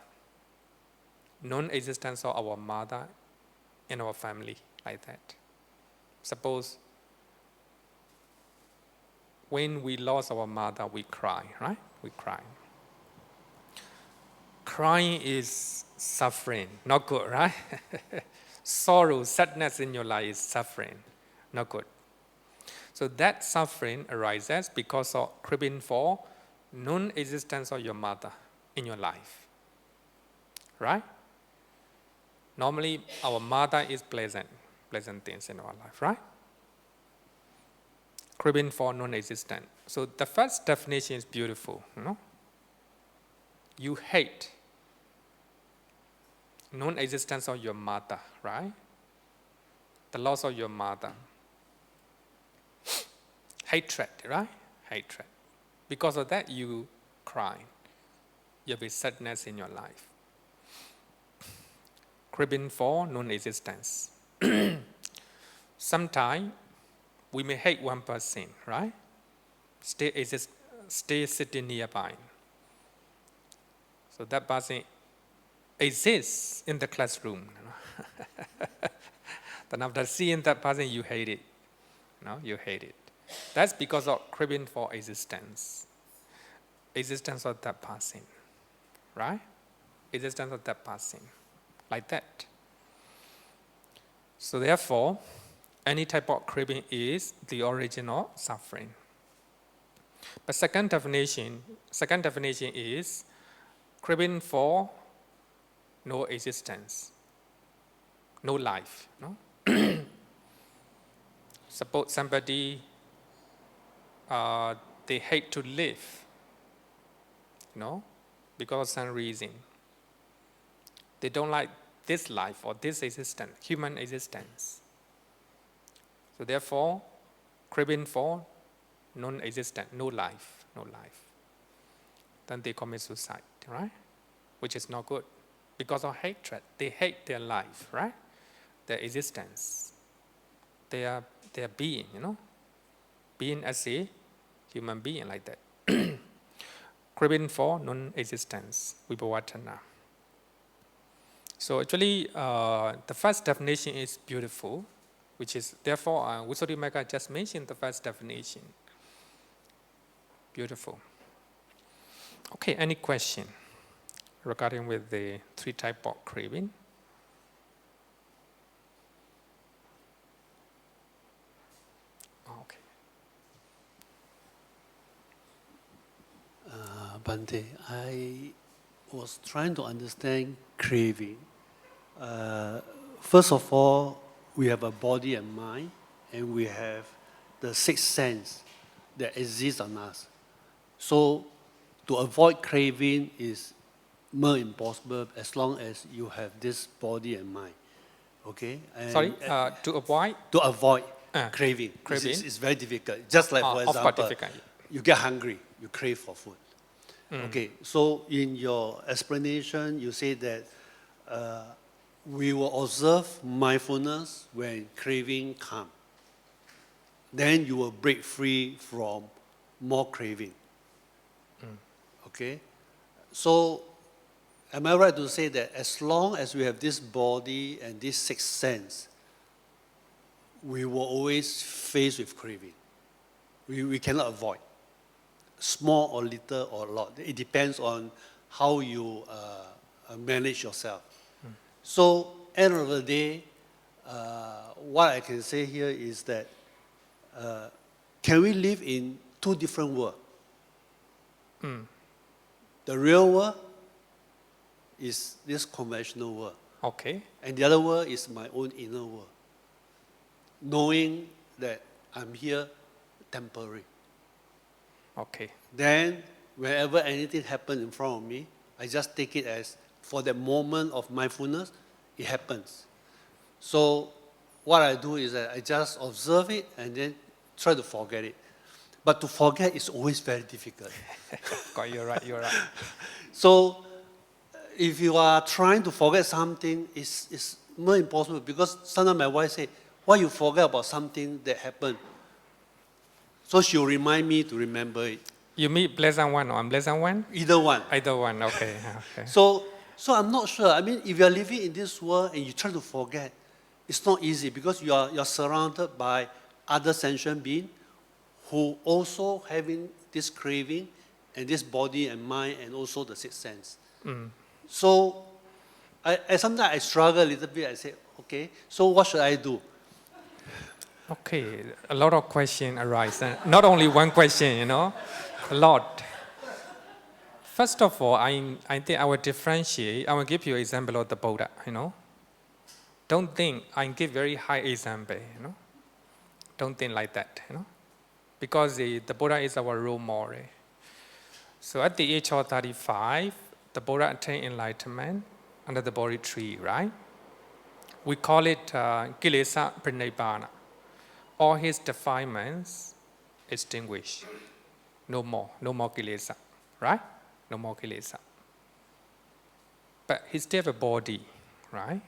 Non-existence of our mother in our family, like that. Suppose when we lost our mother, we cry, right? We cry. Crying is suffering, not good, right? Sorrow, sadness in your life is suffering, not good. So that suffering arises because of craving for non-existence of your mother in your life, right? Normally, our mother is pleasant things in our life, right? Craving for non-existent. So the first definition is beautiful, You hate non-existence of your mother, right? The loss of your mother. Hatred, right? Hatred. Because of that, you cry. You have sadness in your life. Craving for non-existence. Sometimes we may hate one person, right? Stay sitting nearby. So that person exists in the classroom. Then after seeing that person, you hate it. You hate it. That's because of craving for existence. Existence of that person, right? Existence of that person, like that. So therefore, any type of craving is the origin of suffering. But second definition is craving for no existence, no life. Suppose somebody, they hate to live, because of some reason. They don't like this life or this existence, human existence. So therefore, craving for non-existent, no life. Then they commit suicide, right? Which is not good. Because of hatred, they hate their life, right? Their existence. Their being, being as a human being like that. Craving for non-existence, vibhavatana. So actually, the first definition is beautiful, which is, therefore, Visuddhimagga just mentioned the first definition. Beautiful. Okay, any question regarding with the 3 type of craving? Okay. Bhante, I was trying to understand craving. First of all, we have a body and mind, and we have the 6th sense that exists on us. So to avoid craving is more impossible as long as you have this body and mind. Okay? And Sorry, to avoid? To avoid craving. It's very difficult. Just like, for example, you get hungry, you crave for food. Okay, so in your explanation, you say that we will observe mindfulness when craving comes. Then you will break free from more craving. Okay, so am I right to say that as long as we have this body and this sixth sense, we will always face with craving? We cannot avoid. Small or little or a lot. It depends on how you manage yourself. So, end of the day, what I can say here is that can we live in two different worlds? The real world is this conventional world. Okay. And the other world is my own inner world. Knowing that I'm here temporary. Okay. Then, whenever anything happens in front of me, I just take it as, for that moment of mindfulness, it happens. So, what I do is that I just observe it and then try to forget it. But to forget is always very difficult. God, you're right, you're right. So, if you are trying to forget something, it's more impossible, because sometimes my wife say, why you forget about something that happened? So she'll remind me to remember it. You mean pleasant one or unpleasant one? Either one. Either one, okay. Okay. So I'm not sure. I mean, if you're living in this world and you try to forget, it's not easy, because you're surrounded by other sentient beings who also having this craving and this body and mind and also the sixth sense. So sometimes I struggle a little bit. I say, okay, so what should I do? Okay, a lot of questions arise. Not only one question, a lot. First of all, I think I will differentiate. I will give you an example of the Buddha, Don't think I give very high example, Don't think like that, Because the Buddha is our role model. So at the age of 35, the Buddha attained enlightenment under the Bodhi tree, right? We call it Kilesa Pranibbana. All his defilements extinguished. No more Kilesa, right? No more Kilesa. But he still have a body, right?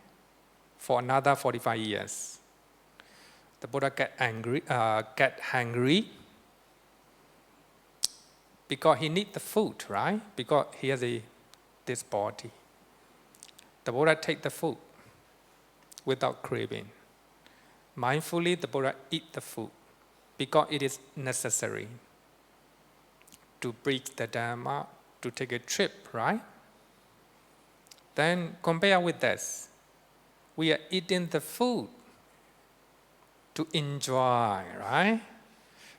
For another 45 years. The Buddha get hungry, because he need the food, right? Because he has this body. The Buddha take the food without craving. Mindfully, the Buddha eat the food because it is necessary to preach the Dharma, to take a trip, right? Then compare with this. We are eating the food to enjoy, right?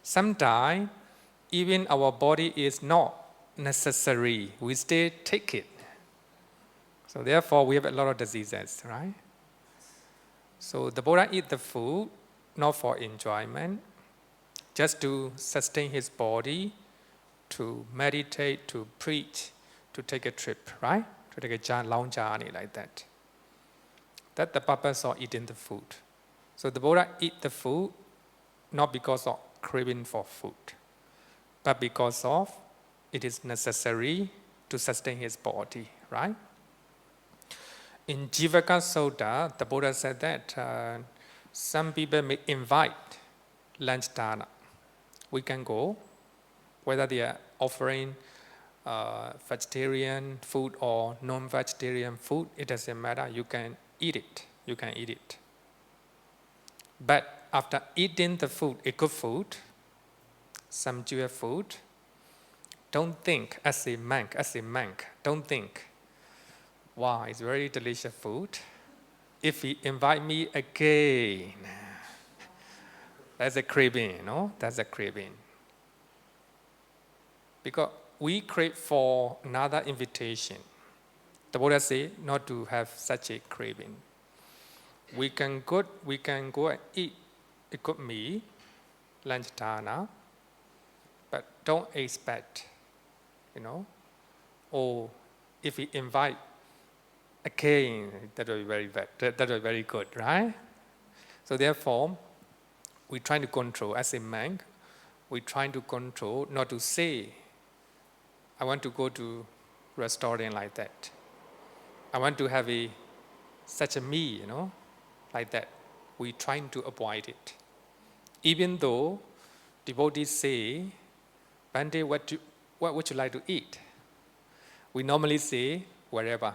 Sometimes, even our body is not necessary. We still take it. So therefore, we have a lot of diseases, right? So the Buddha eat the food not for enjoyment, just to sustain his body, to meditate, to preach, to take a trip, right? To take a long journey like that. That's the purpose of eating the food. So the Buddha eat the food not because of craving for food, but because of it is necessary to sustain his body, right? In Jivaka Sutta, the Buddha said that some people may invite lunch dana. We can go, whether they are offering vegetarian food or non-vegetarian food, it doesn't matter. You can eat it. You can eat it. But after eating the food, a good food, some Jewish food, don't think as a monk, don't think, wow, it's very delicious food. If he invite me again, that's a craving, That's a craving. Because we crave for another invitation. The Buddha said not to have such a craving. We can go and eat a good meal, lunch dana, but don't expect, or if we invite again, that will be very bad. That will be very good, right? So therefore, we try to control, as a monk, we try to control not to say, I want to go to restaurant like that. I want to have such a meal, like that. We try to avoid it. Even though devotees say, Bhante, what would you like to eat? We normally say, wherever.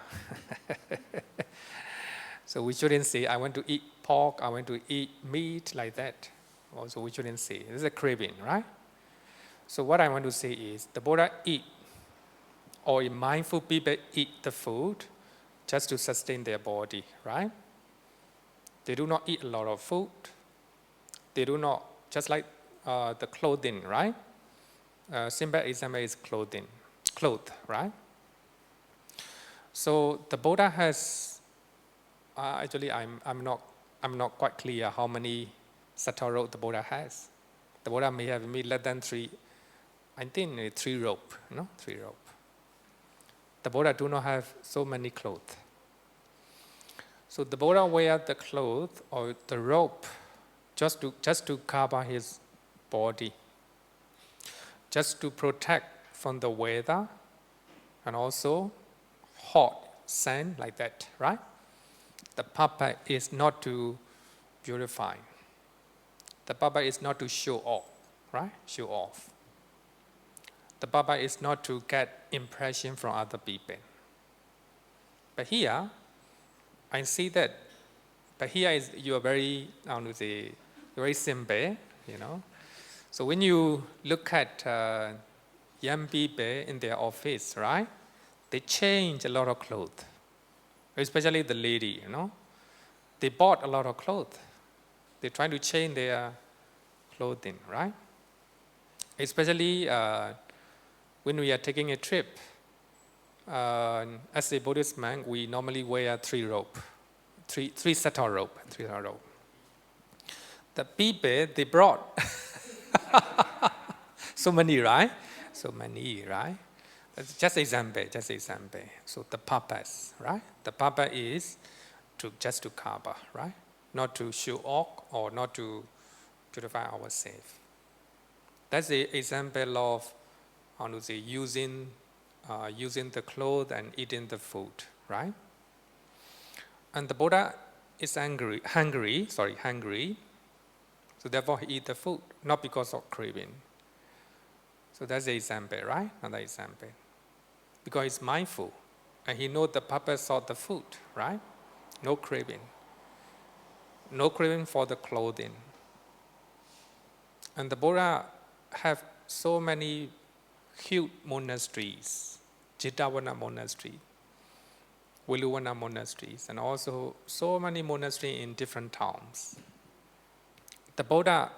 So we shouldn't say, I want to eat pork, I want to eat meat, like that. Also, we shouldn't say. This is a craving, right? So what I want to say is, the Buddha eat, or mindful people eat the food just to sustain their body, right? They do not eat a lot of food. They do not, just like the clothing, right? Simple example is cloth, right? So the Buddha has, actually I'm not quite clear how many Sattva the Buddha has. The Buddha may have less than 3, I think 3 rope, no? 3 rope. The Buddha do not have so many clothes. So the Buddha wear the cloth or the rope just to cover his body, just to protect from the weather and also hot sun, like that, right? The purpose is not to purify. The purpose is not to show off, right? Show off. The purpose is not to get impression from other people. But here, I see that. But here is you are very, I want to say, very simple, you know. So when you look at young people in their office, right? They change a lot of clothes, especially the lady, you know. They bought a lot of clothes. They try to change their clothing, right? Especially when we are taking a trip. As a Buddhist monk, we normally wear 3 rope, three Sattva rope. The people, they brought so many, right? So many, right? Just example. So the purpose, right? The purpose is just to cover, right? Not to show off or not to purify ourselves. That's the example of, I want to say, using the clothes and eating the food, right? And the Buddha is hungry. So therefore he eat the food, not because of craving. So that's the example, right? Another example. Because he's mindful and he knows the purpose of the food, right? No craving. No craving for the clothing. And the Buddha have so many huge monasteries, Jetavana monastery, Veluvana monasteries, and also so many monasteries in different towns. The Buddha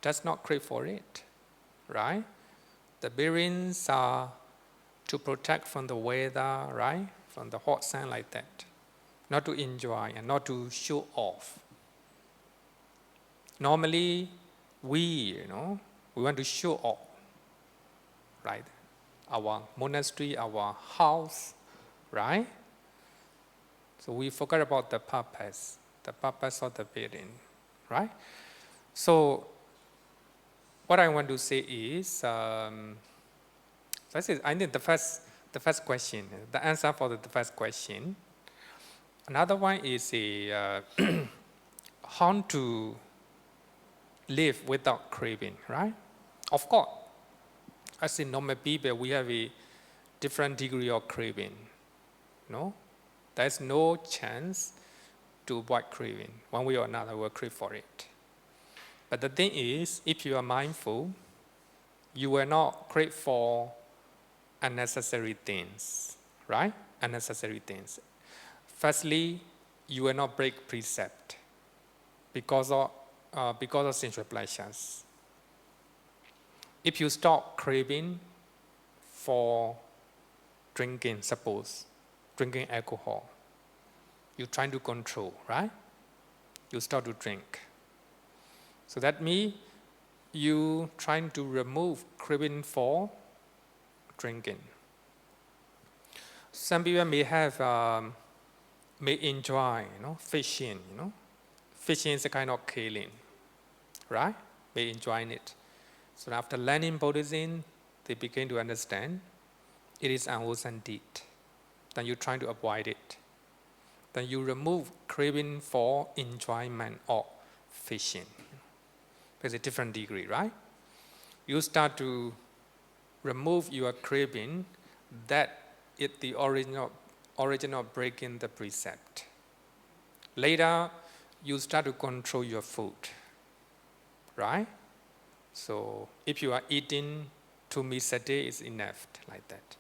does not crave for it, right? The buildings are to protect from the weather, right? From the hot sun, like that. Not to enjoy and not to show off. Normally, we want to show off, right? Our monastery, our house, right? So we forget about the purpose of the building, right? So what I want to say is, I think the first question, the answer for the first question. Another one is how to live without craving, right? Of course, as in normal people, we have a different degree of craving. No, there's no chance to avoid craving. One way or another, we'll crave for it. But the thing is, if you are mindful, you will not crave for unnecessary things, right? Unnecessary things. Firstly, you will not break precept because of sensual pleasures. If you stop craving for drinking, suppose, drinking alcohol, you're trying to control, right? You start to drink. So that means you trying to remove craving for drinking. Some people may enjoy, fishing, Fishing is a kind of killing, right? May enjoy it. So after learning Buddhism, they begin to understand it is unwholesome deed. Then you try to avoid it. Then you remove craving for enjoyment of fishing. There's a different degree, right? You start to remove your craving that is the original breaking the precept. Later, you start to control your food, right? So if you are eating 2 meals a day, it's enough, like that.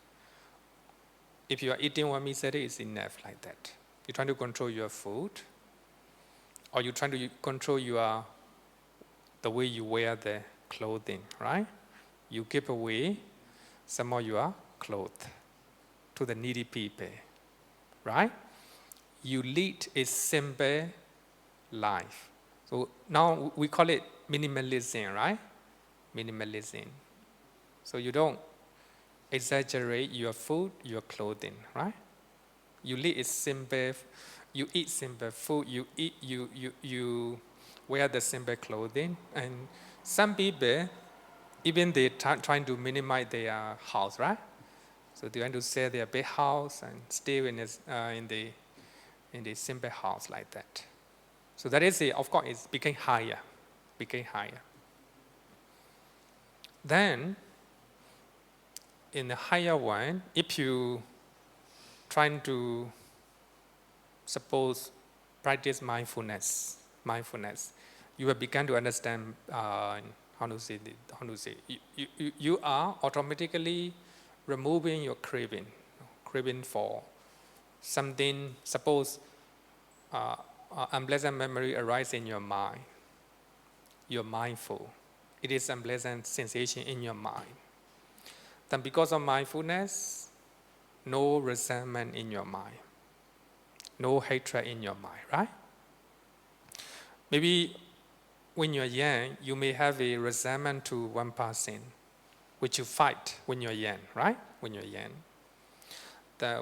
If you are eating 1 meal a day, it's enough, like that. You're trying to control your food, or you're trying to control the way you wear the clothing, right? You give away some of your clothes to the needy people, right? You lead a simple life. So now we call it minimalism, right? Minimalism. So you don't exaggerate your food, your clothing, right? You lead a simple, you eat simple food, you wear the simple clothing, and some people, even they trying to minimize their house, right? So they want to sell their big house and stay in the simple house like that. So that is, of course, it became higher. Then, in the higher one, if you trying to, suppose, practice mindfulness, you have begun to understand you are automatically removing your craving for something. Suppose unpleasant memory arises in your mind. You're mindful. It is unpleasant sensation in your mind. Then because of mindfulness, no resentment in your mind. No hatred in your mind, right? Maybe when you're young, you may have a resentment to one person, which you fight when you're young, right? When you're young.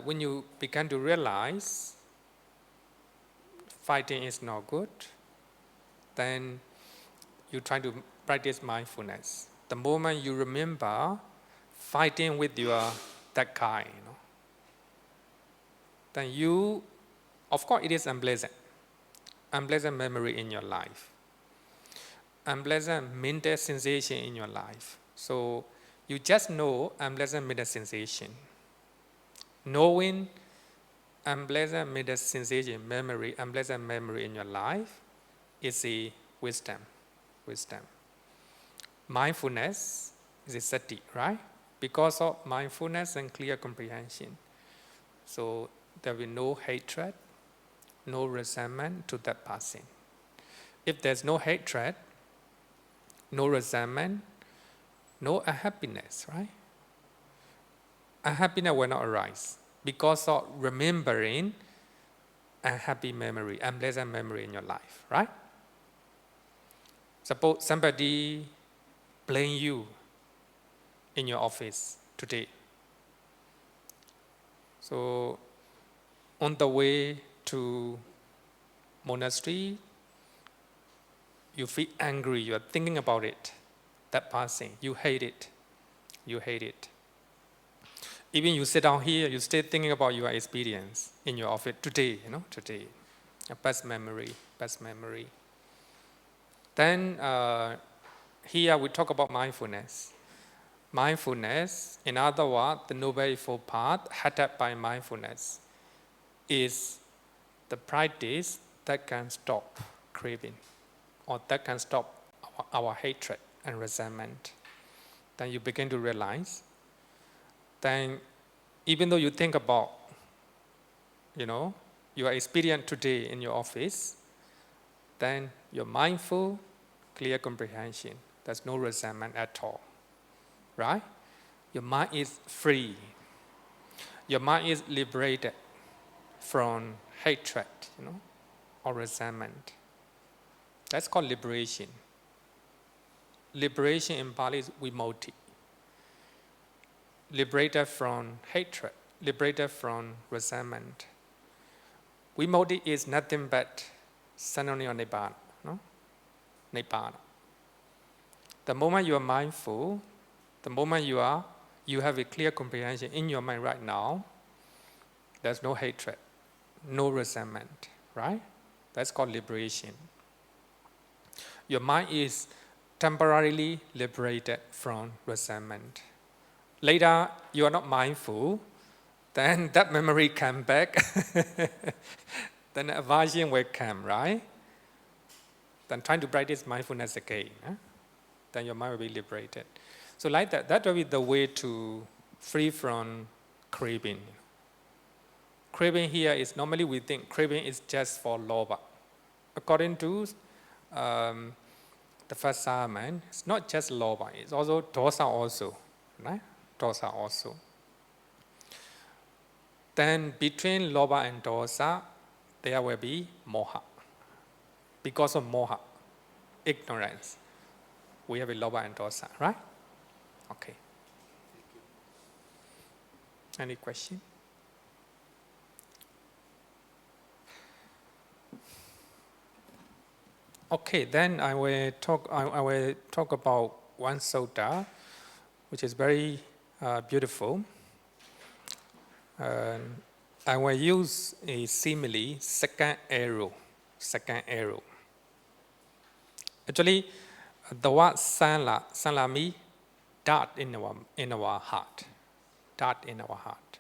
When you begin to realize fighting is not good, then you try to practice mindfulness. The moment you remember fighting with that guy, then you, of course, it is unpleasant memory in your life, unpleasant mental sensation in your life. So you just know unpleasant mental sensation. Knowing unpleasant mental sensation, unpleasant memory in your life is a wisdom. Mindfulness is a sati, right? Because of mindfulness and clear comprehension. So there will be no hatred, no resentment to that person. If there's no hatred, no resentment, no unhappiness, right? Unhappiness will not arise because of remembering unhappy memory, unpleasant memory in your life, right? Suppose somebody blame you in your office today. So on the way to monastery, you feel angry, you are thinking about it, that person, you hate it. Even you sit down here, you stay thinking about your experience in your office today, a past memory. Then here we talk about mindfulness. Mindfulness, in other words, the Noble Eightfold Path, headed by mindfulness, is the practice that can stop craving, or that can stop our hatred and resentment. Then you begin to realize, then even though you think about, your experience today in your office, then you're mindful, clear comprehension. There's no resentment at all, right? Your mind is free. Your mind is liberated from hatred, or resentment. That's called liberation. Liberation in Pali is vimukti. Liberated from hatred, liberated from resentment. Vimukti is nothing but synonym of Nibbana, Nibbana. The moment you are mindful, the moment you have a clear comprehension in your mind right now, there's no hatred, no resentment, right? That's called liberation. Your mind is temporarily liberated from resentment. Later, you are not mindful, then that memory come back. Then aversion will come, right? Then trying to practice mindfulness again. Then your mind will be liberated. So like that, that will be the way to free from craving. Craving here is normally we think craving is just for lobha. According to the first Sarman, it's not just lobha, it's also dosa also, right? Dosa also. Then between lobha and dosa, there will be moha. Because of moha, ignorance, we have a lobha and dosa, right? Okay. Any question? Okay, then I will talk about one sutta, which is very beautiful. I will use a simile, second arrow. Actually, the word sanla means dart in our heart. Dart in our heart.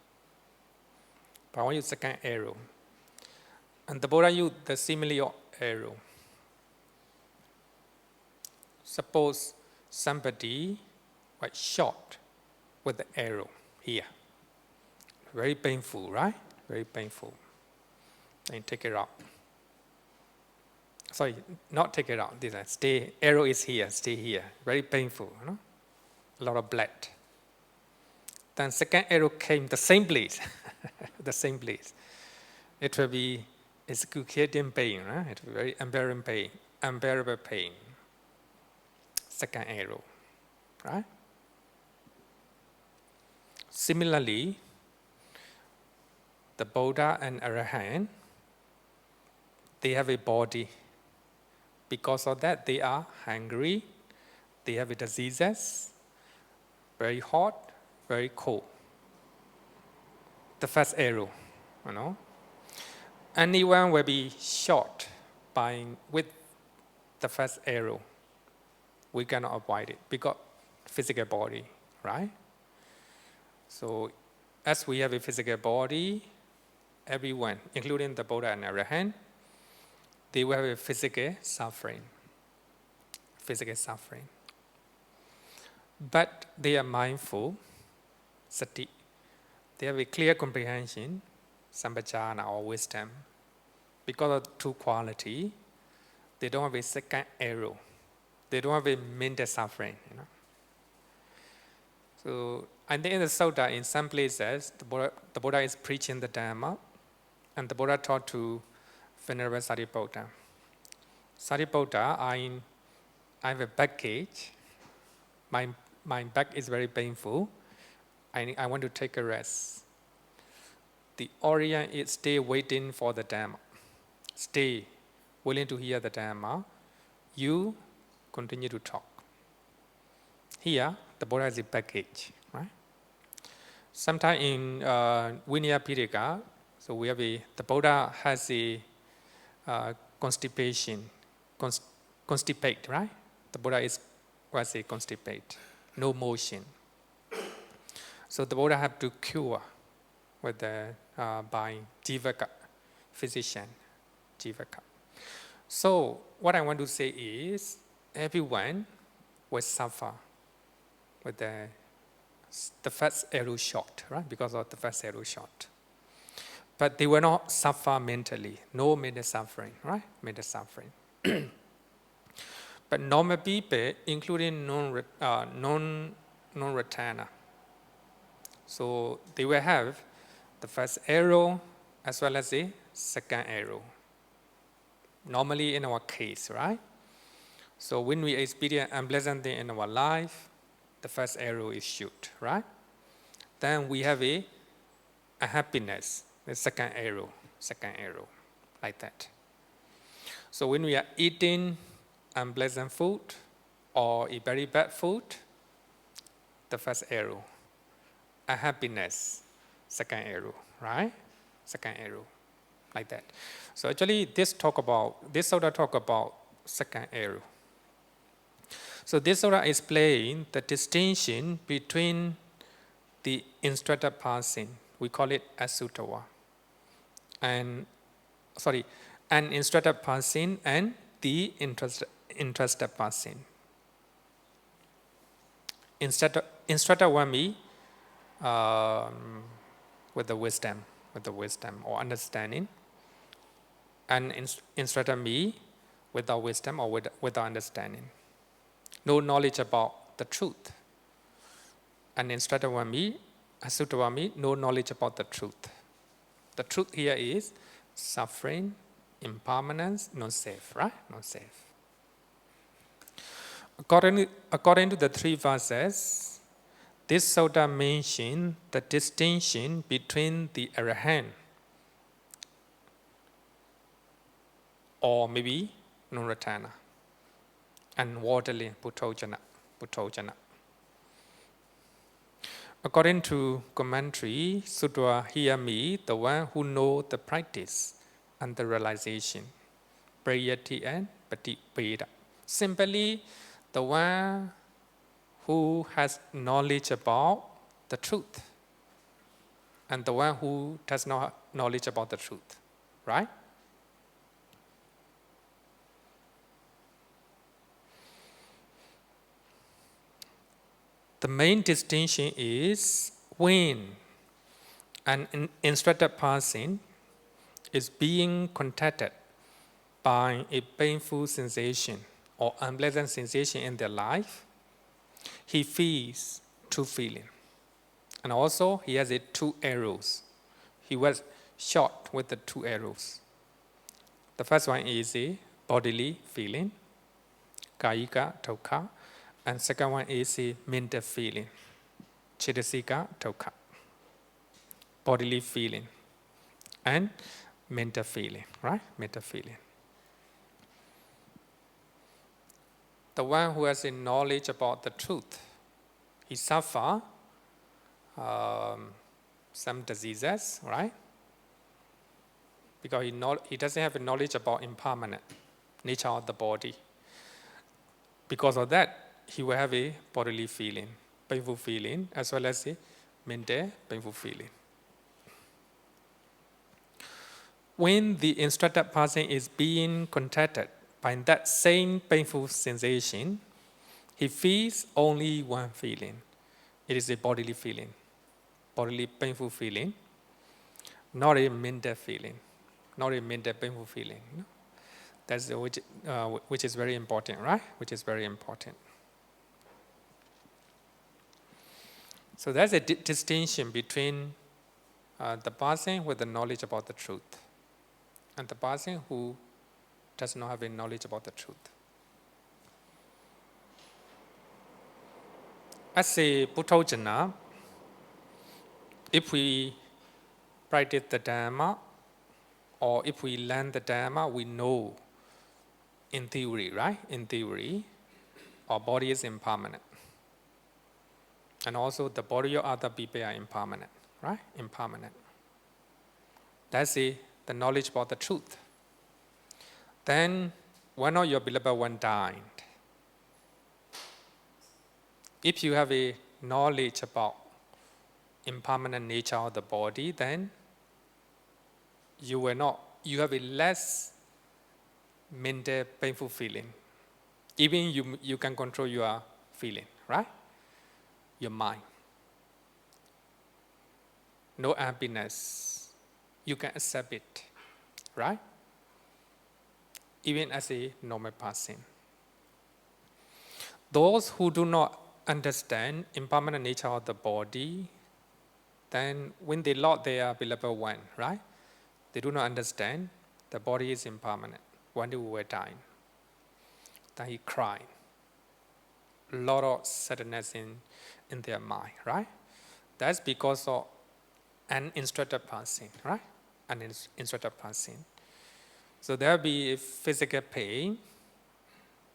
But I want to use second arrow. And the Buddha used the simile of arrow. Suppose somebody was shot with the arrow here. Very painful, right? Very painful. And take it out. Sorry, not take it out. Stay. Arrow is here. Stay here. Very painful. You know? A lot of blood. Then second arrow came the same place. The same place. It will be excruciating pain. Right? It will be very unbearable pain. Unbearable pain. Second arrow. Right? Similarly, the Buddha and Arahant, they have a body. Because of that, they are hungry, they have diseases, very hot, very cold. The first arrow, you know. Anyone will be shot with the first arrow. We cannot avoid it because physical body, right? So as we have a physical body, everyone, including the Buddha and Arahant, they will have a physical suffering. But they are mindful, sati. They have a clear comprehension, sampajana or wisdom. Because of two quality, they don't have a second arrow. They don't have a mental suffering. You know? So, and in the Sutta, in some places, the Buddha is preaching the Dhamma, and the Buddha taught to Venerable Sariputta. Sariputta, I have a backache. My back is very painful. I want to take a rest. The Orient is stay waiting for the Dhamma. Stay willing to hear the Dhamma. You continue to talk. Here, the Buddha has a backache. Right? Sometime in Vinaya Pitaka, so we have the Buddha has a constipation, constipate, right? The Buddha was a constipate, no motion. So the Buddha have to cure with by Jivaka, physician, Jivaka. So what I want to say is, everyone will suffer with the first arrow shot, right? Because of the first arrow shot. But they will not suffer mentally. No mental suffering, right? Mental suffering. But normal people, including non-returner, so they will have the first arrow as well as the second arrow. Normally in our case, right? So when we experience unpleasant thing in our life, the first arrow is shoot, right? Then we have a happiness. The second arrow, like that. So when we are eating unpleasant food or a very bad food, the first arrow. A happiness, second arrow, right? Second arrow, like that. So actually this sutta talk about second arrow. So this sutta explains the distinction between the instructed person We call it asutawa. And an interested person and the interested person. Instructor want me with the wisdom or understanding, and instructor me without wisdom or without understanding. No knowledge about the truth. And instructor want me, asutta want me, no knowledge about the truth. The truth here is suffering, impermanence, non-self, right? Non-self. According to the three verses, this sutta mentions the distinction between the arahant or maybe Nuratana and worldly Puthojana. According to commentary, Sutra hear me, the one who know the practice and the realization, Prayati and Patipeda. Simply, the one who has knowledge about the truth and the one who does not have knowledge about the truth, right? The main distinction is when an instructed person is being contacted by a painful sensation or unpleasant sensation in their life, he feels two feelings. And also he has two arrows. He was shot with the two arrows. The first one is a bodily feeling, kayika dukkha, and second one is a mental feeling, cetasika dukkha. Bodily feeling and mental feeling, right? Mental feeling. The one who has a knowledge about the truth, he suffers some diseases, right? Because he doesn't have a knowledge about impermanent nature of the body. Because of that, he will have a bodily feeling, painful feeling, as well as a mental painful feeling. When the instructed person is being contacted by that same painful sensation, he feels only one feeling. It is a bodily feeling, bodily painful feeling, not a mental feeling, not a mental painful feeling. No? That's which is very important, right? Which is very important. So there's a distinction between the person with the knowledge about the truth and the person who does not have a knowledge about the truth. As a Puthojana, if we practice the Dhamma or if we learn the Dhamma, we know in theory, right? In theory, our body is impermanent. And also the body of other people are impermanent, right? Impermanent. That's the knowledge about the truth. Then one of your beloved one died. If you have a knowledge about impermanent nature of the body, then you have a less mental painful feeling. Even you can control your feeling, right? Your mind. No happiness. You can accept it, right? Even as a normal person. Those who do not understand impermanent nature of the body, then when they lost their beloved one, right? They do not understand the body is impermanent. One day we will die. Then he cried. A lot of sadness in their mind, right? That's because of an instructed person, right? An instructed person. So there will be a physical pain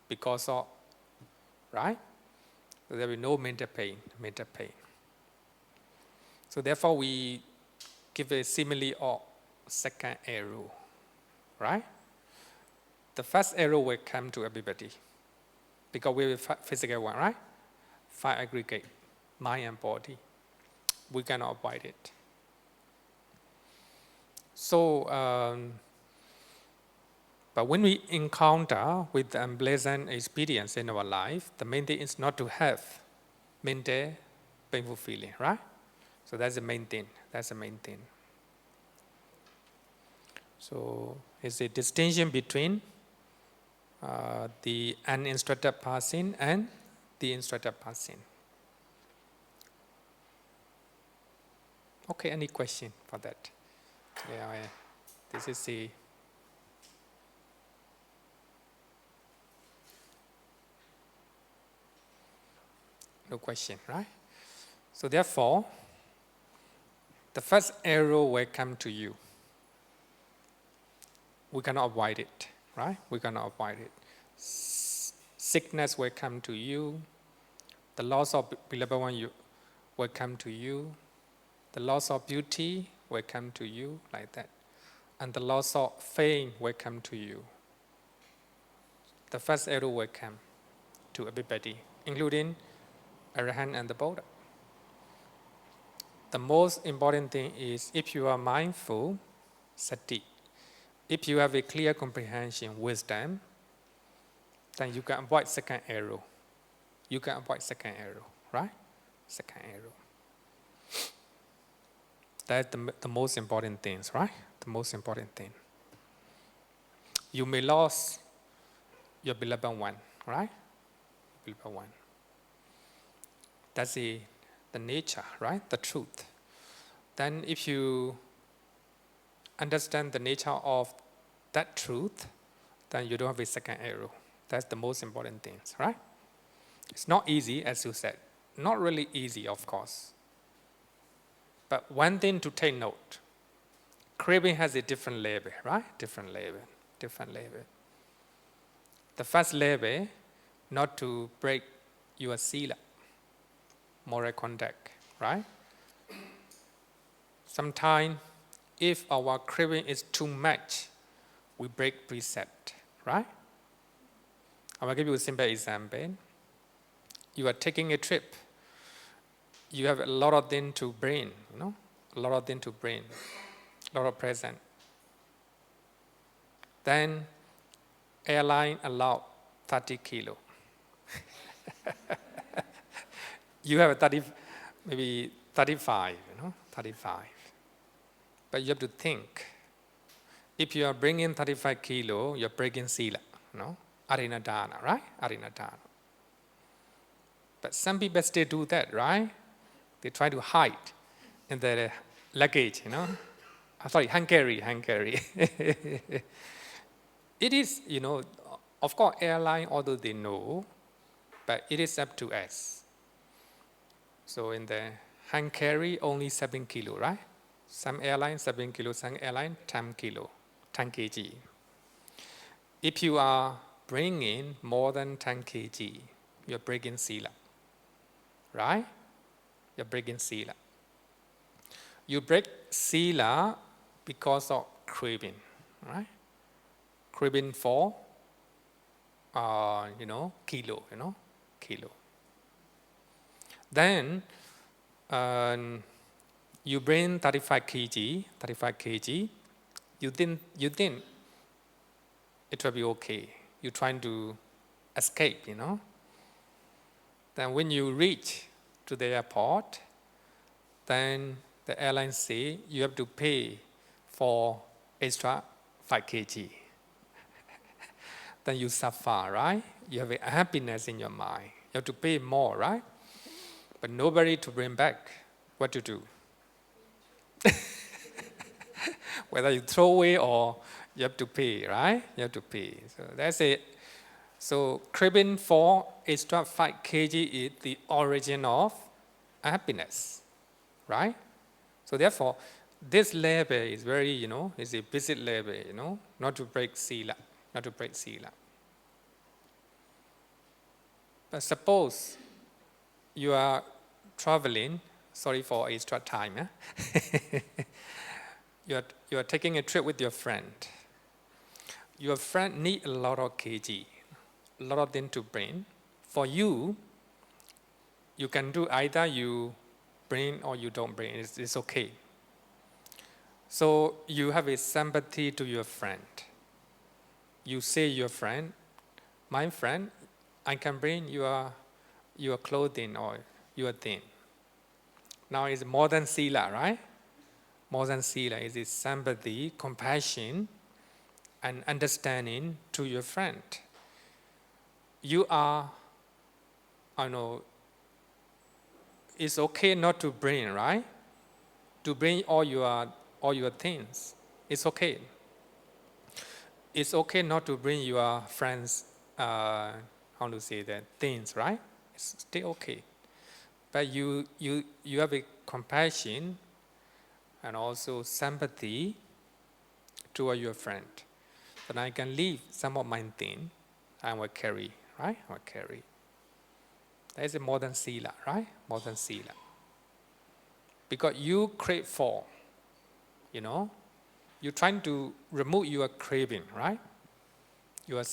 because of, right? So there will be no mental pain. So therefore we give a simile of second arrow, right? The first arrow will come to everybody because we have physical one, right? 5 aggregate, mind and body. We cannot avoid it. So, but when we encounter with unpleasant experience in our life, the main thing is not to have mental painful feeling, right? So that's the main thing. That's the main thing. So it's a distinction between the uninstructed person and the instructed person. Okay, any question for that? Yeah, this is the no question, right? So therefore, the first arrow will come to you. We cannot avoid it, right? We cannot avoid it. Sickness will come to you. The loss of beloved one will come to you. The loss of beauty will come to you like that. And the loss of fame will come to you. The first arrow will come to everybody, including Arahant and the Buddha. The most important thing is if you are mindful, sati, if you have a clear comprehension, wisdom, then you can avoid second arrow. You can avoid second arrow, right? Second arrow. That's the most important things, right? The most important thing. You may lose your beloved one, right? Beloved one. That's the nature, right? The truth. Then if you understand the nature of that truth, then you don't have a second arrow. That's the most important things, right? It's not easy, as you said. Not really easy, of course. But one thing to take note, craving has a different level, right? Different level. The first level, not to break your sila, moral conduct, right? Sometimes, if our craving is too much, we break precept, right? I will give you a simple example. You are taking a trip. You have a lot of things to bring, a lot of things to bring, a lot of present. Then, airline allowed 30 kilo. You have maybe 35, 35. But you have to think. If you are bringing 35 kilo, you're breaking sila, Arinadana, right? Arinadana. But some people still do that, right? They try to hide in their luggage, hand carry. It is, of course, airline, although they know, but it is up to us. So in the hand carry, only 7 kilo, right? Some airlines 7 kilo, some airline 10 kilo, 10 kg. If you are bringing more than 10 kg, you're breaking sila, right? You're breaking sila. You break sila because of craving, right? Craving for, kilo, kilo. Then you bring 35 kg, you think it will be okay. You're trying to escape, Then when you reach to the airport, then the airline say you have to pay for extra 5 kg. Then you suffer, right? You have a happiness in your mind. You have to pay more, right? But nobody to bring back. What to do? Whether you throw away or you have to pay, right? You have to pay. So that's it. So craving for extra 5 kg is the origin of happiness, right? So therefore, this level is very, is a basic level, not to break sila, not to break sila. But suppose you are traveling, sorry for extra time, you are taking a trip with your friend. Your friend need a lot of kg, a lot of things to bring. For you, you can do either you bring or you don't bring. It's okay. So you have a sympathy to your friend. You say your friend, my friend, I can bring your clothing or your thing. Now it's more than sila, right? More than sila is it sympathy, compassion, and understanding to your friend. You are, I know, it's okay not to bring, right? To bring all your things. It's okay. It's okay not to bring your friends, how to say that, things, right? It's still okay. But you have a compassion and also sympathy toward your friend. Then I can leave some of my things, I will carry, right? I will carry. That is a more than sila, right? More than sila. Because you crave for, you're trying to remove your craving, right? You are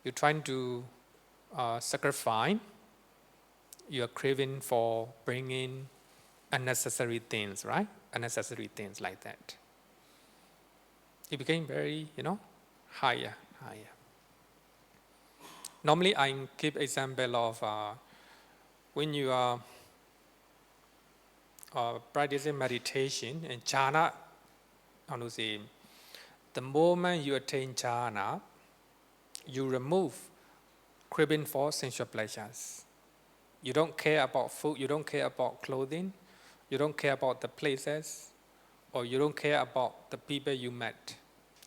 you're trying to sacrifice your craving for bringing unnecessary things, right? Unnecessary things like that. It became very, higher. Normally, I give example of when you are practicing meditation and jhana, the moment you attain jhana, you remove craving for sensual pleasures. You don't care about food, you don't care about clothing, you don't care about the places, or you don't care about the people you met,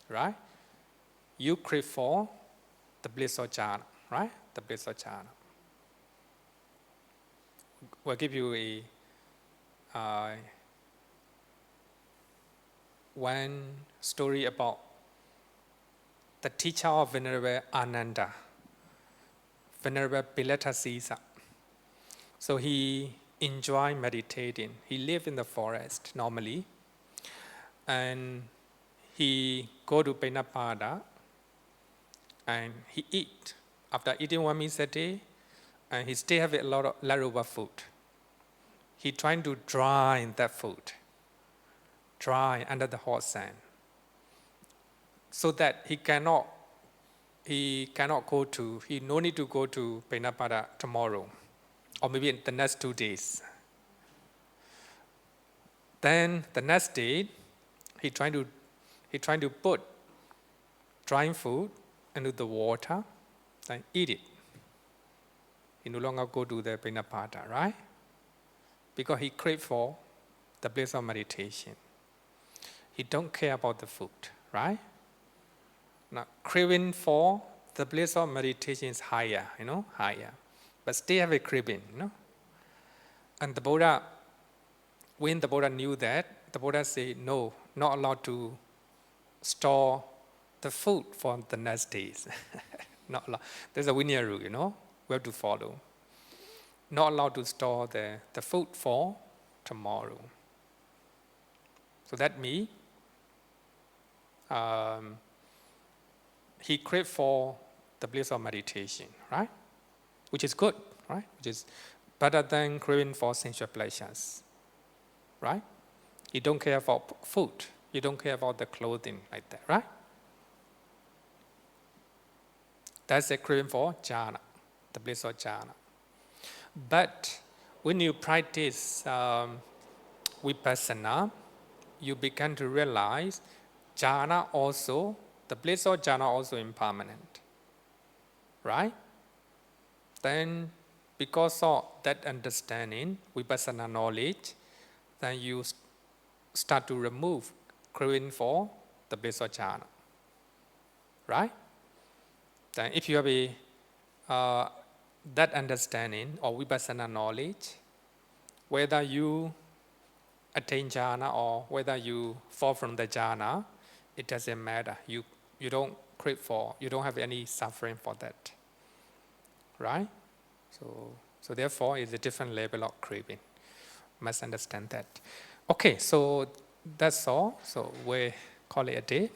right? You crave for the bliss of jhana, right? The bliss of jhana. We'll give you one story about the teacher of Venerable Ananda, Venerable Pilatasisa. So he enjoyed meditating. He lived in the forest normally, and he go to Penapada, and he eat. After eating one meal a day, and he still have a lot of leftover food. He trying to dry that food, dry under the hot sand, so that he no need to go to Penapada tomorrow, or maybe in the next 2 days. Then the next day, he trying to put drying food into the water and eat it. He no longer go to the Penapada, right? Because he crave for the bliss of meditation. He don't care about the food, right? Now, craving for the bliss of meditation is higher, higher. But still have a craving, And the Buddha, when the Buddha knew that, the Buddha said, no, not allowed to store the food for the next days. Not allowed. There's a Vinaya rule, we have to follow. Not allowed to store the food for tomorrow. So that means he craved for the bliss of meditation, right? Which is good, right? Which is better than craving for sensual pleasures, right? You don't care about food. You don't care about the clothing like that, right? That's a craving for jhana, the bliss of jhana. But when you practice vipassana, you begin to realize jhana also, the bliss of jhana also impermanent, right? Then because of that understanding, vipassana knowledge, then you start to remove craving for the bliss of jhana, right? Then if you have that understanding or vipassana knowledge, whether you attain jhana or whether you fall from the jhana, it doesn't matter. You don't crave for, you don't have any suffering for that, right? So therefore, it's a different level of craving. Must understand that. Okay, so that's all. So we call it a day.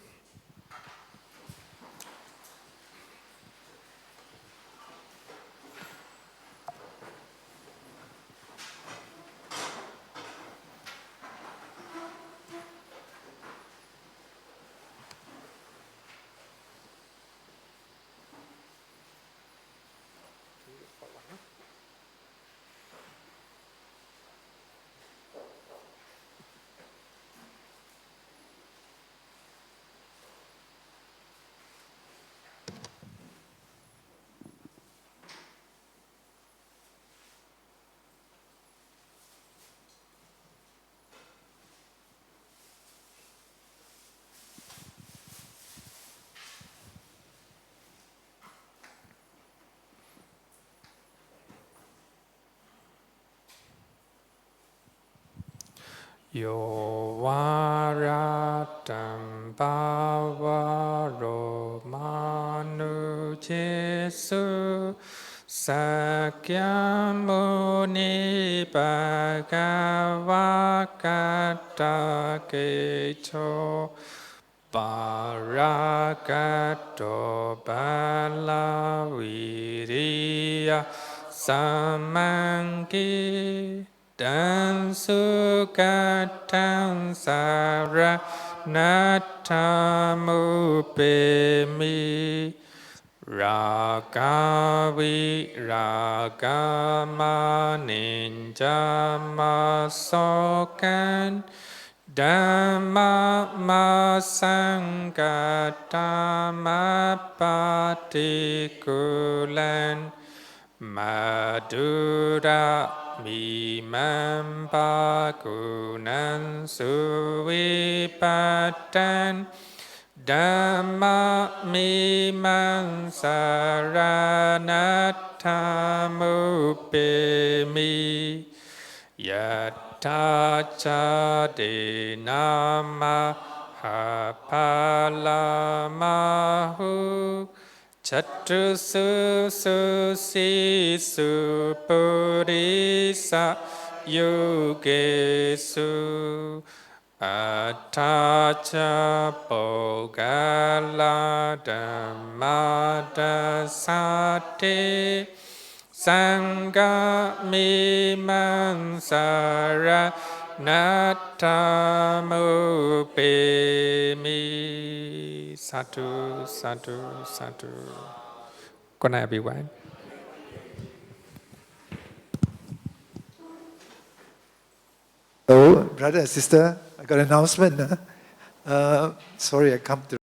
Yo varatam bhavaro manu jesu sakyamuni bhagavakata kecho Paragato Balaviriya Samangi Dansukatan Saranathamupemi Ragavi Ragamaninjamasokan Dhamma Masanggatama Patikulan Madura Mimambagunan Suwipatan Dhamma Mimamsaranathamupemi Yatacha nama hapalamahu Chatrusu susisu purisa yugesu Atacha pogala dhammada sate Sangha mimansara nathamupemi. Sadhu, sadhu, sadhu. Good night, everyone. So, brother and sister, I got an announcement. Sorry, I come to